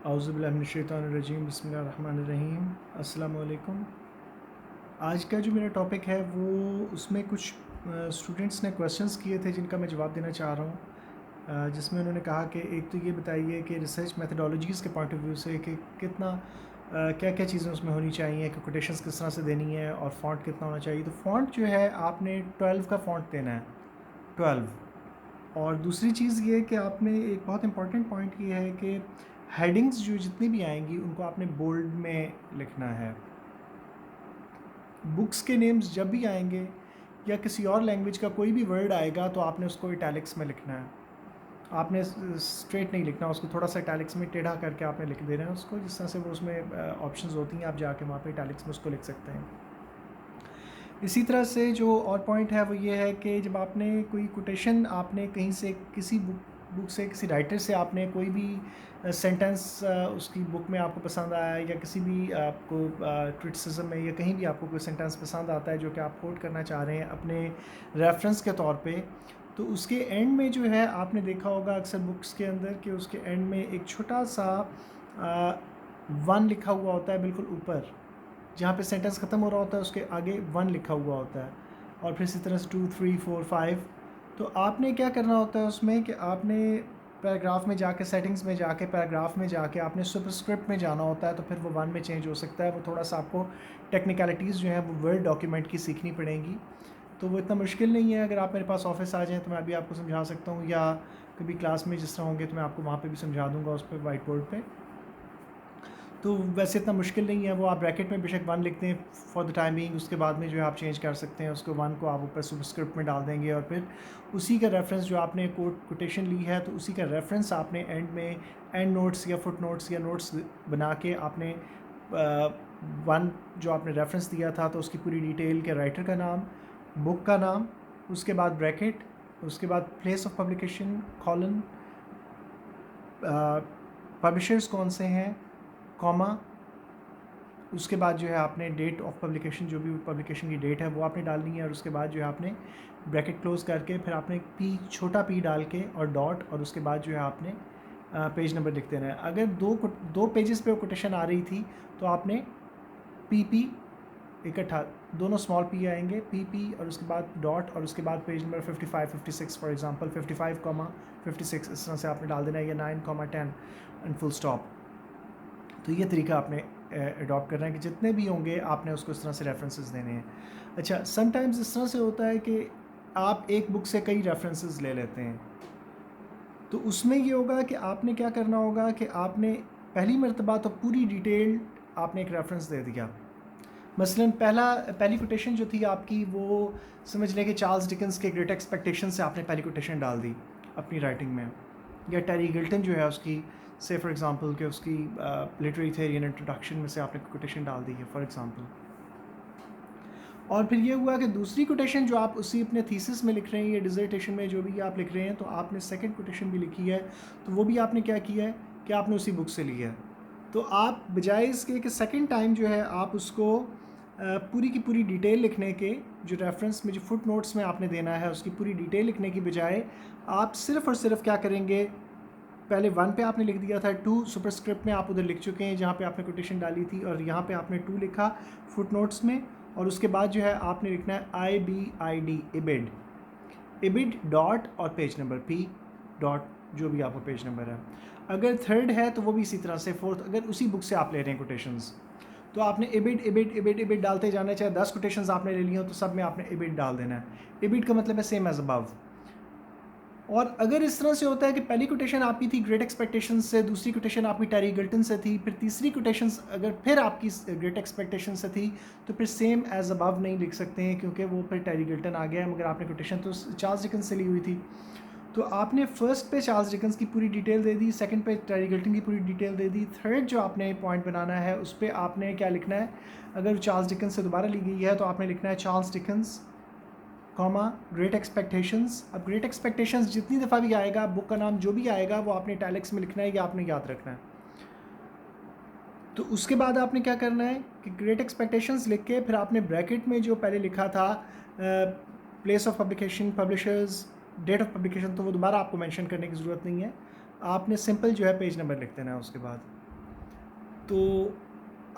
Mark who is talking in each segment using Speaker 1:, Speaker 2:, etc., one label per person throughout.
Speaker 1: اعوذ باللہ من الشیطان الرجیم، بسم اللہ الرحمن الرحیم۔ السلام علیکم۔ آج کا جو میرا ٹاپک ہے وہ اس میں کچھ اسٹوڈنٹس نے کویسچنس کیے تھے جن کا میں جواب دینا چاہ رہا ہوں، جس میں انہوں نے کہا کہ ایک تو یہ بتائیے کہ ریسرچ میتھڈالوجیز کے پوائنٹ آف ویو سے کہ کتنا کیا کیا چیزیں اس میں ہونی چاہیے، کہ کوٹیشنس کس طرح سے دینی ہے اور فونٹ کتنا ہونا چاہیے۔ تو فونٹ جو ہے آپ نے 12 کا فونٹ دینا ہے، 12۔ اور دوسری چیز یہ کہ آپ نے ایک بہت امپورٹنٹ پوائنٹ یہ ہے کہ ہیڈنگز جو جتنی بھی آئیں گی ان کو آپ نے بولڈ میں لکھنا ہے۔ بکس کے نیمز جب بھی آئیں گے یا کسی اور لینگویج کا کوئی بھی ورڈ آئے گا تو آپ نے اس کو اٹیلکس میں لکھنا ہے، آپ نے اسٹریٹ نہیں لکھنا، اس کو تھوڑا سا اٹیلکس میں ٹیڑھا کر کے آپ نے لکھ دینا ہے اس کو، جس طرح سے وہ اس میں آپشنز ہوتی ہیں، آپ جا کے وہاں پہ اٹیلکس میں اس کو لکھ سکتے ہیں۔ اسی طرح سے جو اور پوائنٹ ہے وہ یہ ہے کہ جب آپ نے کوئی کوٹیشن آپ نے کہیں سے کسی بک سے کسی رائٹر سے آپ نے کوئی بھی سینٹنس اس کی بک میں آپ کو پسند آیا یا کسی بھی آپ کو کرٹیسزم میں یا کہیں بھی آپ کو کوئی سینٹنس پسند آتا ہے جو کہ آپ کوٹ کرنا چاہ رہے ہیں اپنے ریفرنس کے طور پہ، تو اس کے اینڈ میں جو ہے آپ نے دیکھا ہوگا اکثر بکس کے اندر کہ اس کے اینڈ میں ایک چھوٹا سا 1 لکھا ہوا ہوتا ہے بالکل اوپر، جہاں پہ سینٹنس ختم ہو رہا ہوتا ہے اس کے آگے 1 لکھا ہوا ہوتا ہے، اور پھر اسی طرح سے 2 3 4 5۔ تو آپ نے کیا کرنا ہوتا ہے اس میں کہ آپ نے پیراگراف میں جا کے سیٹنگز میں جا کے پیراگراف میں جا کے آپ نے سپرسکرپٹ میں جانا ہوتا ہے، تو پھر وہ 1 میں چینج ہو سکتا ہے۔ وہ تھوڑا سا آپ کو ٹیکنیکلٹیز جو ہیں وہ ورڈ ڈاکیومنٹ کی سیکھنی پڑیں گی، تو وہ اتنا مشکل نہیں ہے۔ اگر آپ میرے پاس آفس آ جائیں تو میں ابھی آپ کو سمجھا سکتا ہوں، یا کبھی کلاس میں جس طرح ہوں گے تو میں آپ کو وہاں پہ بھی سمجھا دوں گا اس پہ وائٹ بورڈ پہ۔ تو ویسے اتنا مشکل نہیں ہے، وہ آپ بریکٹ میں بے شک 1 لکھتے ہیں فار دا ٹائمنگ، اس کے بعد میں جو ہے آپ چینج کر سکتے ہیں، اس کو 1 کو آپ اوپر سبسکرپٹ میں ڈال دیں گے، اور پھر اسی کا ریفرنس جو آپ نے کوٹیشن لی ہے تو اسی کا ریفرنس آپ نے اینڈ میں اینڈ نوٹس یا فٹ نوٹس یا نوٹس بنا کے آپ نے 1 جو آپ نے ریفرنس دیا تھا تو اس کی پوری ڈیٹیل کے رائٹر کا نام، بک کا نام، اس کے بعد بریکٹ، اس کے بعد place of publication, Colin, publishers کون سے ہیں، کوما، اس کے بعد جو ہے آپ نے ڈیٹ آف پبلیکیشن، جو بھی پبلیکیشن کی ڈیٹ ہے وہ آپ نے ڈالنی ہے، اور اس کے بعد جو ہے آپ نے بریکٹ کلوز کر کے پھر آپ نے پی چھوٹا پی ڈال کے اور ڈاٹ، اور اس کے بعد جو ہے آپ نے پیج نمبر لکھ دینا ہے۔ اگر دو پیجز پہ کوٹیشن آ رہی تھی تو آپ نے پی اکٹھا دونوں اسمال پی آئیں گے، پی اور اس کے بعد ڈاٹ، اور اس کے بعد پیج نمبر 55 56 فار ایگزامپل 55 56 اس طرح سے آپ نے ڈال دینا ہے، یا 9 10 اینڈ فل اسٹاپ۔ تو یہ طریقہ آپ نے اڈاپٹ کرنا ہے کہ جتنے بھی ہوں گے آپ نے اس کو اس طرح سے ریفرنسز دینے ہیں۔ اچھا، سم ٹائمز اس طرح سے ہوتا ہے کہ آپ ایک بک سے کئی ریفرنسز لے لیتے ہیں، تو اس میں یہ ہوگا کہ آپ نے کیا کرنا ہوگا کہ آپ نے پہلی مرتبہ تو پوری ڈیٹیل آپ نے ایک ریفرنس دے دیا۔ مثلاً پہلی کوٹیشن جو تھی آپ کی وہ سمجھ لیں کہ چارلز ڈکنس کے گریٹ ایکسپیکٹیشن سے آپ نے پہلی کوٹیشن ڈال دی اپنی رائٹنگ میں، یا ٹیری گلٹن جو ہے اس کی سے فار ایگزامپل کہ اس کی لٹریری تھیوری اینڈ انٹروڈکشن میں سے آپ نے کوٹیشن ڈال دی ہے فار ایگزامپل۔ اور پھر یہ ہوا کہ دوسری کوٹیشن جو آپ اسی اپنے تھیسس میں لکھ رہے ہیں یا ڈیزرٹیشن میں جو بھی آپ لکھ رہے ہیں، تو آپ نے سیکنڈ کوٹیشن بھی لکھی ہے، تو وہ بھی آپ نے کیا کیا ہے کہ آپ نے اسی بک سے لی ہے۔ تو آپ بجائے اس کے کہ سیکنڈ ٹائم جو ہے آپ اس کو پوری کی پوری ڈیٹیل لکھنے کے، جو ریفرنس میں جو فٹ نوٹس میں آپ نے دینا ہے اس کی پوری ڈیٹیل لکھنے کی بجائے آپ صرف اور صرف کیا کریں گے، پہلے 1 پہ آپ نے لکھ دیا تھا، 2 سپرسکرپٹ میں آپ ادھر لکھ چکے ہیں جہاں پہ آپ نے کوٹیشن ڈالی تھی، اور یہاں پہ آپ نے 2 لکھا فٹ نوٹس میں، اور اس کے بعد جو ہے آپ نے لکھنا ہے IBID ایبڈ ڈاٹ اور پیج نمبر پی ڈاٹ جو بھی آپ کو پیج نمبر ہے۔ اگر تھرڈ ہے تو وہ بھی اسی طرح سے، فورتھ اگر اسی بک سے آپ لے رہے ہیں کوٹیشنز تو آپ نے ایبڈ ڈالتے جانا ہے، چاہے 10 کوٹیشنز آپ نے لے لی ہوں تو سب میں آپ نے ایبڈ ڈال دینا ہے۔ ایبڈ کا مطلب ہے سیم ایز ابو۔ اور اگر اس طرح سے ہوتا ہے کہ پہلی کوٹیشن آپ کی تھی گریٹ ایکسپیکٹیشن سے، دوسری کوٹیشن آپ کی ٹیری گلٹن سے تھی، پھر تیسری کوٹیشن اگر پھر آپ کی گریٹ ایکسپیکٹیشن سے تھی تو پھر سیم ایز ابو نہیں لکھ سکتے ہیں، کیونکہ وہ پھر ٹیری گلٹن آ گیا ہے، مگر آپ نے کوٹیشن تو چارلز ڈکنس سے لی ہوئی تھی۔ تو آپ نے فرسٹ پہ چارلز ڈکنس کی پوری ڈیٹیل دے دی، سیکنڈ پہ ٹیری گلٹن کی پوری ڈیٹیل دے دی، تھرڈ جو آپ نے پوائنٹ بنانا ہے اس پہ آپ نے کیا لکھنا ہے، اگر چارلز ڈکنس سے دوبارہ لی گئی ہے تو آپ نے لکھنا ہے چارلز ڈکنس کاما گریٹ ایکسپیکٹیشنز۔ اب گریٹ ایکسپیکٹیشنز جتنی دفعہ بھی آئے گا، بک کا نام جو بھی آئے گا وہ آپ نے اٹیلکس میں لکھنا ہے یا آپ نے یاد رکھنا ہے۔ تو اس کے بعد آپ نے کیا کرنا ہے کہ گریٹ ایکسپیکٹیشنز لکھ کے پھر آپ نے بریکٹ میں جو پہلے لکھا تھا place of publication, publishers, date of publication, تو وہ دوبارہ آپ کو مینشن کرنے کی ضرورت نہیں ہے، آپ نے سمپل جو ہے پیج نمبر لکھ دینا ہے اس کے بعد۔ تو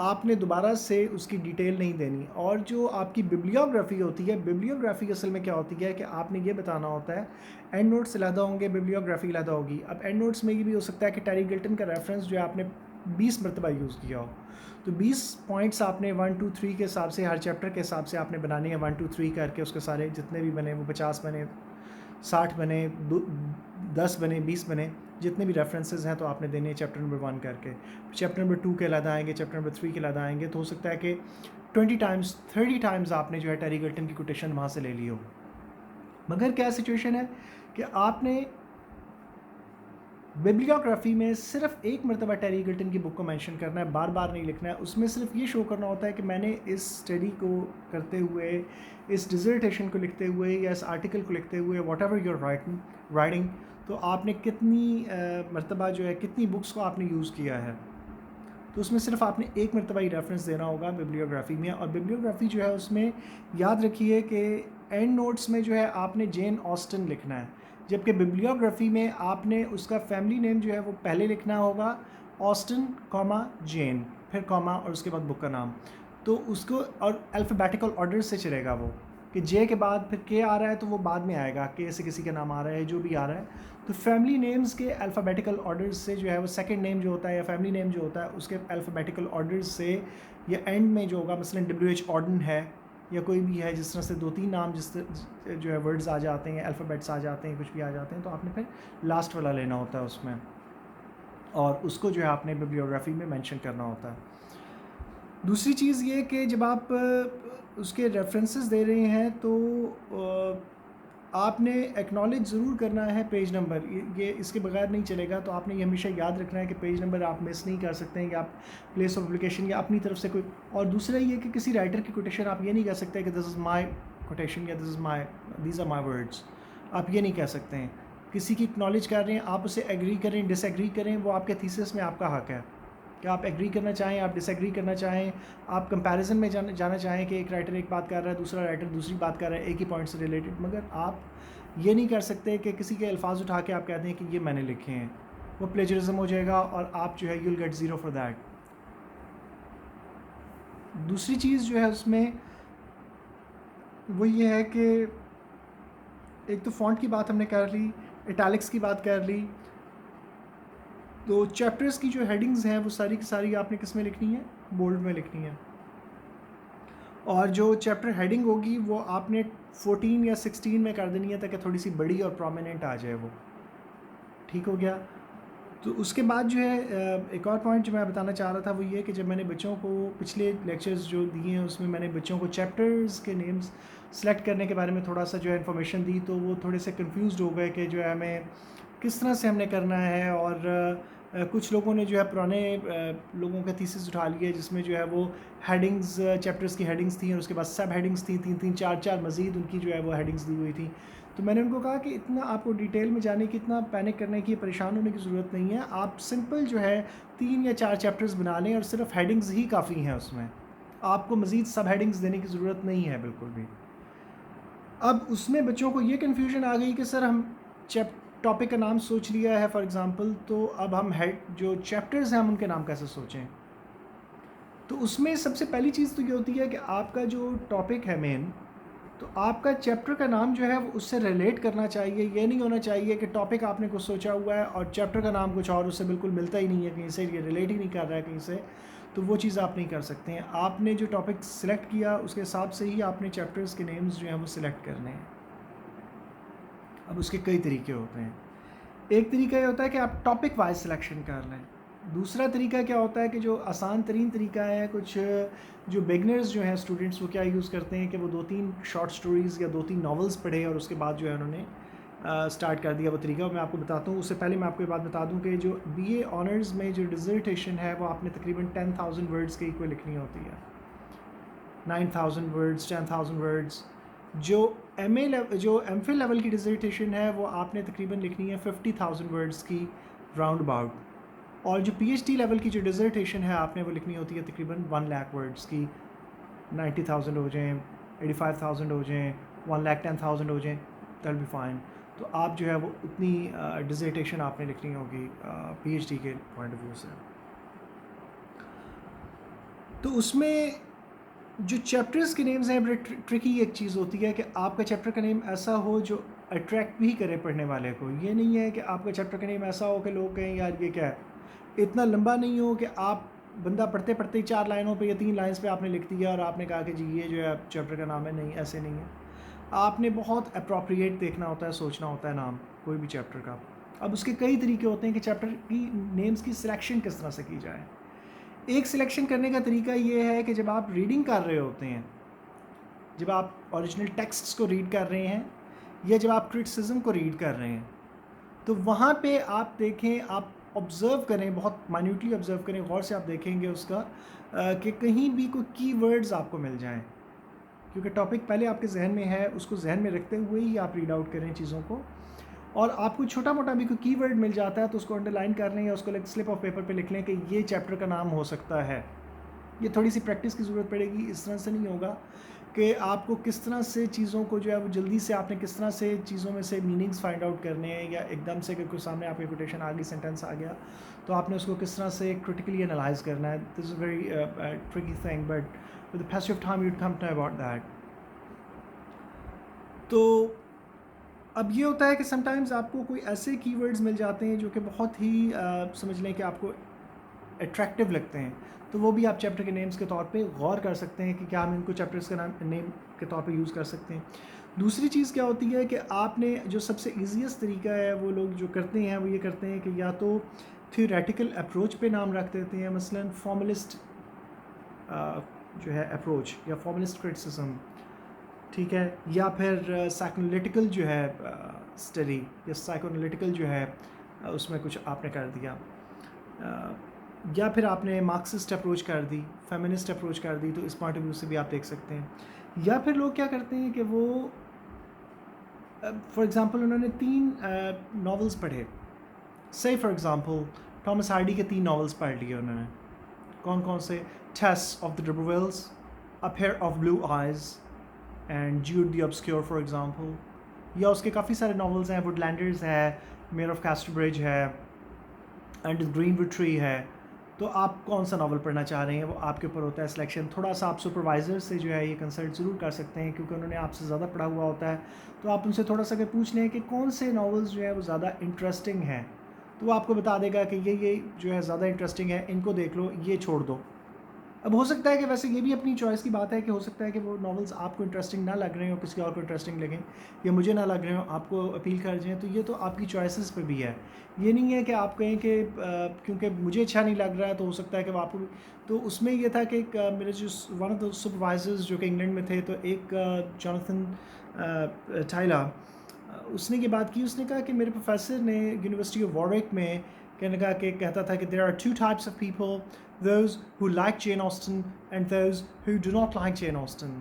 Speaker 1: آپ نے دوبارہ سے اس کی ڈیٹیل نہیں دینی. اور جو آپ کی ببلیوگرافی ہوتی ہے، ببلیوگرافی اصل میں کیا ہوتی ہے کہ آپ نے یہ بتانا ہوتا ہے اینڈ نوٹس علیحدہ ہوں گے، ببلیوگرافی علیحدہ ہوگی. اب اینڈ نوٹس میں یہ بھی ہو سکتا ہے کہ ٹیری گلٹن کا ریفرنس جو ہے آپ نے 20 مرتبہ یوز کیا ہو، تو 20 پوائنٹس آپ نے 1 2 3 کے حساب سے، ہر چیپٹر کے حساب سے آپ نے بنانے ہیں 1 2 3 کر کے. اس کے سارے جتنے بھی بنے وہ 50 بنے، 60 بنے، 10 بنے، 20 بنے، جتنے بھی ریفرنسز ہیں تو آپ نے دینے ہیں چیپٹر نمبر 1 کر کے. چیپٹر نمبر 2 کے علیحدہ آئیں گے، چیپٹر نمبر 3 کے علیحدہ آئیں گے. تو ہو سکتا ہے کہ 20 ٹائمز 30 ٹائمز آپ نے جو ہے ٹیری گلٹن کی کوٹیشن وہاں سے لے لی ہو. مگر کیا سچویشن ہے کہ آپ نے ببلیوگرافی میں صرف ایک مرتبہ ٹیری گلٹن کی بک کو مینشن کرنا ہے، بار بار نہیں لکھنا ہے. اس میں صرف یہ شو کرنا ہوتا ہے کہ میں نے اس اسٹڈی کو کرتے ہوئے، اس ڈیزرٹیشن کو لکھتے ہوئے یا اس آرٹیکل کو لکھتے ہوئے، واٹ ایور یور رائٹنگ، تو آپ نے کتنی مرتبہ جو ہے کتنی بکس کو آپ نے یوز کیا ہے. تو اس میں صرف آپ نے ایک مرتبہ ہی ریفرنس دینا ہوگا ببلیوگرافی میں. اور ببلیوگرافی جو ہے اس میں یاد رکھیے کہ اینڈ نوٹس میں جو ہے آپ نے جین آسٹن لکھنا ہے، جبکہ ببلیوگرافی میں آپ نے اس کا فیملی نیم جو ہے وہ پہلے لکھنا ہوگا، آسٹن کاما جین، پھر کاما اور اس کے بعد بک کا نام. تو اس کو اور الفابیٹیکل آرڈر سے چلے گا وہ، کہ جے کے بعد پھر کے آ رہا ہے تو وہ بعد میں آئے گا، کے سے کسی کا نام آ رہا ہے، جو بھی آ رہا ہے. تو فیملی نیمز کے الفابیٹیکل آرڈر سے جو ہے وہ سیکنڈ نیم جو ہوتا ہے یا فیملی نیم جو ہوتا ہے اس کے الفابیٹیکل آرڈر سے، یا اینڈ میں جو ہوگا مثلا WH آرڈن ہے یا کوئی بھی ہے، جس طرح سے 2-3 نام جس طرح جو ہے ورڈز آ جاتے ہیں، الفابیٹس آ جاتے ہیں، کچھ بھی آ جاتے ہیں، تو آپ نے پھر لاسٹ والا لینا ہوتا ہے اس میں، اور اس کو جو ہے آپ نے ببلیوگرافی میں مینشن کرنا ہوتا ہے. دوسری چیز یہ کہ جب آپ اس کے ریفرنسز دے رہے ہیں تو آپ نے ایکنالج ضرور کرنا ہے پیج نمبر، یہ اس کے بغیر نہیں چلے گا. تو آپ نے یہ ہمیشہ یاد رکھنا ہے کہ پیج نمبر آپ مس نہیں کر سکتے ہیں کہ آپ پلیس آف پبلیکیشن یا اپنی طرف سے کوئی. اور دوسرا یہ کہ کسی رائٹر کی کوٹیشن آپ یہ نہیں کہہ سکتے کہ دس از مائی کوٹیشن یا دیز آر مائی ورڈس، آپ یہ نہیں کہہ سکتے ہیں. کسی کی اکنالج کر رہے ہیں، آپ اسے ایگری کریں، ڈس ایگری کریں، وہ آپ کے تھیسس میں آپ کا حق ہے کہ آپ ایگری کرنا چاہیں، آپ ڈس ایگری کرنا چاہیں، آپ کمپیریزن میں جانا چاہیں کہ ایک رائٹر ایک بات کر رہا ہے، دوسرا رائٹر دوسری بات کر رہا ہے ایک ہی پوائنٹ سے ریلیٹڈ. مگر آپ یہ نہیں کر سکتے کہ کسی کے الفاظ اٹھا کے آپ کہتے ہیں کہ یہ میں نے لکھے ہیں، وہ پلیجرزم ہو جائے گا اور آپ جو ہے you will get 0 for that. دوسری چیز جو ہے اس میں وہ یہ ہے کہ ایک تو فونٹ کی بات ہم نے کر لی، اٹیلکس کی بات کر لی. تو چیپٹرز کی جو ہیڈنگز ہیں وہ ساری کی ساری آپ نے کس میں لکھنی ہے؟ بولڈ میں لکھنی ہے. اور جو چیپٹر ہیڈنگ ہوگی وہ آپ نے 14 یا 16 میں کر دینی ہے تاکہ تھوڑی سی بڑی اور پرومیننٹ آ جائے وہ. ٹھیک ہو گیا. تو اس کے بعد جو ہے ایک اور پوائنٹ جو میں بتانا چاہ رہا تھا وہ یہ کہ جب میں نے بچوں کو پچھلے لیکچرز جو دیے ہیں اس میں میں نے بچوں کو چیپٹرز کے نیمز سلیکٹ کرنے کے بارے میں تھوڑا سا جو ہے انفارمیشن دی، تو وہ تھوڑے سے کنفیوزڈ ہو گئے کہ جو ہے ہمیں کس طرح سے ہم نے کرنا ہے. اور کچھ لوگوں نے جو ہے پرانے لوگوں کا تھیسس اٹھا لیے جس میں جو ہے وہ ہیڈنگز، چیپٹرز کی ہیڈنگز تھیں اور اس کے بعد سب ہیڈنگز تھیں، 3 4 مزید ان کی جو ہے وہ ہیڈنگز دی ہوئی تھیں. تو میں نے ان کو کہا کہ اتنا آپ کو ڈیٹیل میں جانے کی، اتنا پینک کرنے کی، پریشان ہونے کی ضرورت نہیں ہے. آپ سمپل جو ہے 3 یا 4 چیپٹرز بنا لیں اور صرف ہیڈنگز ہی کافی ہیں اس میں، آپ کو مزید سب ہیڈنگز دینے کی ضرورت نہیں ہے بالکل بھی. اب اس میں بچوں کو یہ کنفیوژن آ گئی کہ سر ہم ٹاپک کا نام سوچ لیا ہے فار ایگزامپل، تو اب ہم جو چیپٹرز ہیں ہم ان کے نام کیسے سوچیں. تو اس میں سب سے پہلی چیز تو یہ ہوتی ہے کہ آپ کا جو ٹاپک ہے مین، تو آپ کا چیپٹر کا نام جو ہے وہ اس سے ریلیٹ کرنا چاہیے. یہ نہیں ہونا چاہیے کہ ٹاپک آپ نے کچھ سوچا ہوا ہے اور چیپٹر کا نام کچھ اور اس سے بالکل ملتا ہی نہیں ہے کہیں سے، یہ ریلیٹ ہی نہیں کر رہا ہے کہیں سے. تو وہ چیز آپ نہیں کر سکتے ہیں. آپ نے جو ٹاپک سلیکٹ کیا اس کے حساب سے ہی آپ نے چیپٹرز کے نیمز جو ہیں وہ سلیکٹ کرنے ہیں. اب اس کے کئی طریقے ہوتے ہیں. ایک طریقہ یہ ہوتا ہے کہ آپ ٹاپک وائز سلیکشن کر لیں. دوسرا طریقہ کیا ہوتا ہے کہ جو آسان ترین طریقہ ہے، کچھ جو بگنرز جو ہیں اسٹوڈنٹس وہ کیا یوز کرتے ہیں کہ وہ 2-3 شارٹ سٹوریز یا 2-3 ناولز پڑھے اور اس کے بعد جو ہے انہوں نے سٹارٹ کر دیا وہ طریقہ. میں آپ کو بتاتا ہوں. اس سے پہلے میں آپ کو یہ بات بتا دوں کہ جو BA آنرز میں جو ڈیزرٹیشن ہے وہ آپ نے تقریباً 10,000 ورڈز کے ایکول لکھنی ہوتی ہے، 9,000 ورڈز، 10,000 ورڈز. جو ایم فل لیول کی ڈیزرٹیشن ہے وہ آپ نے تقریباً لکھنی ہے 50,000 ورڈز کی راؤنڈ اباؤٹ. اور جو PhD لیول کی جو ڈیزرٹیشن ہے آپ نے وہ لکھنی ہوتی ہے تقریباً 1 لاکھ ورڈز کی. 90,000 ہو جائیں، 85,000 ہو جائیں، 1,10,000 ہو جائیں، دیٹ ول بی فائن. تو آپ جو ہے وہ اتنی ڈیزرٹیشن آپ نے لکھنی ہوگی PhD کے پوائنٹ آف ویو سے. تو اس میں جو چیپٹرز کے نیمز ہیں بڑے ٹرکی ایک چیز ہوتی ہے کہ آپ کا چیپٹر کا نیم ایسا ہو جو اٹریکٹ بھی کرے پڑھنے والے کو. یہ نہیں ہے کہ آپ کا چیپٹر کا نیم ایسا ہو کہ لوگ کہیں یار یہ کیا ہے. اتنا لمبا نہیں ہو کہ آپ بندہ پڑھتے پڑھتے 4 لائنوں پہ یا 3 لائنس پہ آپ نے لکھ دیا اور آپ نے کہا کہ جی یہ جو ہے چیپٹر کا نام ہے. نہیں، ایسے نہیں ہے. آپ نے بہت اپروپریٹ دیکھنا ہوتا ہے، سوچنا ہوتا ہے نام کوئی بھی چیپٹر کا. اب اس کے کئی طریقے ہوتے ہیں کہ چیپٹر کی نیمز کی سلیکشن کس طرح سے کی جائے. ایک سلیکشن کرنے کا طریقہ یہ ہے کہ جب آپ ریڈنگ کر رہے ہوتے ہیں، جب آپ اوریجنل ٹیکسٹس کو ریڈ کر رہے ہیں یا جب آپ کرٹیسزم کو ریڈ کر رہے ہیں، تو وہاں پہ آپ دیکھیں، آپ آبزرو کریں، بہت مائنیوٹلی آبزرو کریں، غور سے آپ دیکھیں گے اس کا کہ کہیں بھی کوئی کی ورڈز آپ کو مل جائیں. کیونکہ ٹاپک پہلے آپ کے ذہن میں ہے، اس کو ذہن میں رکھتے ہوئے ہی آپ ریڈ آؤٹ کریں چیزوں کو. اور آپ کو چھوٹا موٹا بھی کوئی کی ورڈ مل جاتا ہے تو اس کو انڈر لائن کر لیں یا اس کو سلپ آف پیپر پہ لکھ لیں کہ یہ چیپٹر کا نام ہو سکتا ہے. یہ تھوڑی سی پریکٹس کی ضرورت پڑے گی. اس طرح سے نہیں ہوگا کہ آپ کو کس طرح سے چیزوں کو جو ہے وہ جلدی سے آپ نے کس طرح سے چیزوں میں سے میننگز فائنڈ آؤٹ کرنے ہیں، یا ایک دم سے اگر کوئی سامنے آپ کے کوٹیشن آ گئی، سینٹینس آ گیا تو آپ نے اس کو کس طرح سے کرٹیکلی انالائز کرنا ہے. This is very tricky thing but with the pace of time you come to about that. تو اب یہ ہوتا ہے کہ سم ٹائمز آپ کو کوئی ایسے کی ورڈز مل جاتے ہیں جو کہ بہت ہی سمجھ لیں کہ آپ کو اٹریکٹیو لگتے ہیں، تو وہ بھی آپ چیپٹر کے نیمز کے طور پہ غور کر سکتے ہیں کہ کیا ہم ان کو چیپٹرز کا نیم کے طور پہ یوز کر سکتے ہیں. دوسری چیز کیا ہوتی ہے کہ آپ نے جو سب سے ایزیسٹ طریقہ ہے وہ لوگ جو کرتے ہیں وہ یہ کرتے ہیں کہ یا تو تھیوریٹیکل اپروچ پہ نام رکھ دیتے ہیں، مثلا فارملسٹ جو ہے اپروچ یا فارملسٹ کرٹیسزم، ٹھیک ہے، یا پھر سائیکونالیٹیکل جو ہے اسٹڈی یا سائیکونالیٹیکل جو ہے اس میں کچھ آپ نے کر دیا، یا پھر آپ نے مارکسسٹ اپروچ کر دی، فیمنسٹ اپروچ کر دی. تو اس پوائنٹ آف ویو سے بھی آپ دیکھ سکتے ہیں. یا پھر لوگ کیا کرتے ہیں کہ وہ فار ایگزامپل انہوں نے 3 ناولز پڑھے، سے فار ایگزامپل ٹامس ہارڈی کے 3 ناولز پڑھ لیے انہوں نے. کون کون سے؟ Tess of the d'Urbervilles, a pair of blue eyes and Jude the obscure for example. یا اس کے کافی سارے ناولز ہیں، وڈ لینڈرز ہے، میئر آف کاسٹربرج ہے، اینڈ گرین وڈ ٹری ہے. تو آپ کون سا ناول پڑھنا چاہ رہے ہیں وہ آپ کے اوپر ہوتا ہے سلیکشن. تھوڑا سا آپ سپروائزر سے جو ہے یہ کنسلٹ ضرور کر سکتے ہیں کیونکہ انہوں نے آپ سے زیادہ پڑھا ہوا ہوتا ہے. تو آپ ان سے تھوڑا سا اگر پوچھ لیں کہ کون سے ناولز جو ہے وہ زیادہ انٹرسٹنگ ہیں تو وہ آپ کو بتا دے گا کہ یہ جو ہے زیادہ انٹرسٹنگ ہے، ان کو دیکھ لو، یہ چھوڑ دو. اب ہو سکتا ہے کہ ویسے یہ بھی اپنی چوائس کی بات ہے کہ ہو سکتا ہے کہ وہ ناولز آپ کو انٹرسٹنگ نہ لگ رہے ہوں، کسی اور کو انٹرسٹنگ لگیں، یا مجھے نہ لگ رہے ہوں، آپ کو اپیل کر جائیں. تو یہ تو آپ کی چوائسیز پہ بھی ہے. یہ نہیں ہے کہ آپ کہیں کہ کیونکہ مجھے اچھا نہیں لگ رہا ہے تو ہو سکتا ہے کہ وہ آپ کو. تو اس میں یہ تھا کہ میرے جو ون آف دا سپروائزرز جو کہ انگلینڈ میں تھے، تو ایک جوناتھن ٹائلا، اس نے یہ بات کی. اس نے کہا کہ میرے پروفیسر نے یونیورسٹی آف واروک میں کہتا تھا کہ there are 2 types of people, those who like Jane Austen and those who do not like Jane Austen.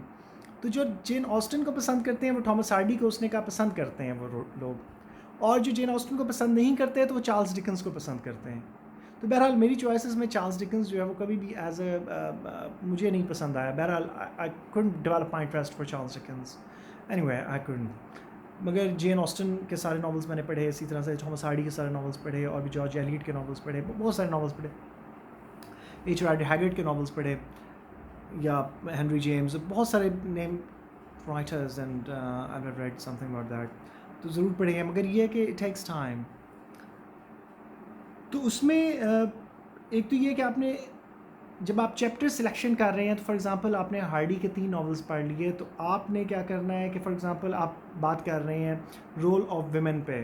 Speaker 1: تو جو جین آسٹن کو پسند کرتے ہیں وہ ٹامس ہارڈی کو اس نے کہا پسند کرتے ہیں وہ لوگ، اور جو جین آسٹن کو پسند نہیں کرتے تو وہ چارلز ڈکنس کو پسند کرتے ہیں. تو بہرحال میری چوائسیز میں چارلز ڈکنس جو ہے وہ کبھی بھی ایز اے مجھے نہیں پسند آیا. بہرحال I couldn't develop my interest for Charles Dickens. Anyway, I couldn't. مگر جین آسٹن کے سارے ناولز میں نے پڑھے، اسی طرح سے ٹامس ہارڈی کے سارے ناولز پڑھے، اور بھی جارج ایلیٹ کے ناولز پڑھے، بہت سارے ناولز پڑھے، ایچ رائڈر ہیگرڈ کے ناولز پڑھے، یا ہنری جیمز، بہت سارے name writers and I have read something about that. تو ضرور پڑھے ہیں، مگر یہ ہے کہ اٹ ٹیکس ٹائم. تو اس میں ایک تو یہ کہ آپ نے جب آپ چیپٹر سلیکشن کر رہے ہیں تو فار ایگزامپل آپ نے ہارڈی کے 3 ناولز پڑھ لیے، تو آپ نے کیا کرنا ہے کہ فار ایگزامپل آپ بات کر رہے ہیں رول آف ویمن پہ،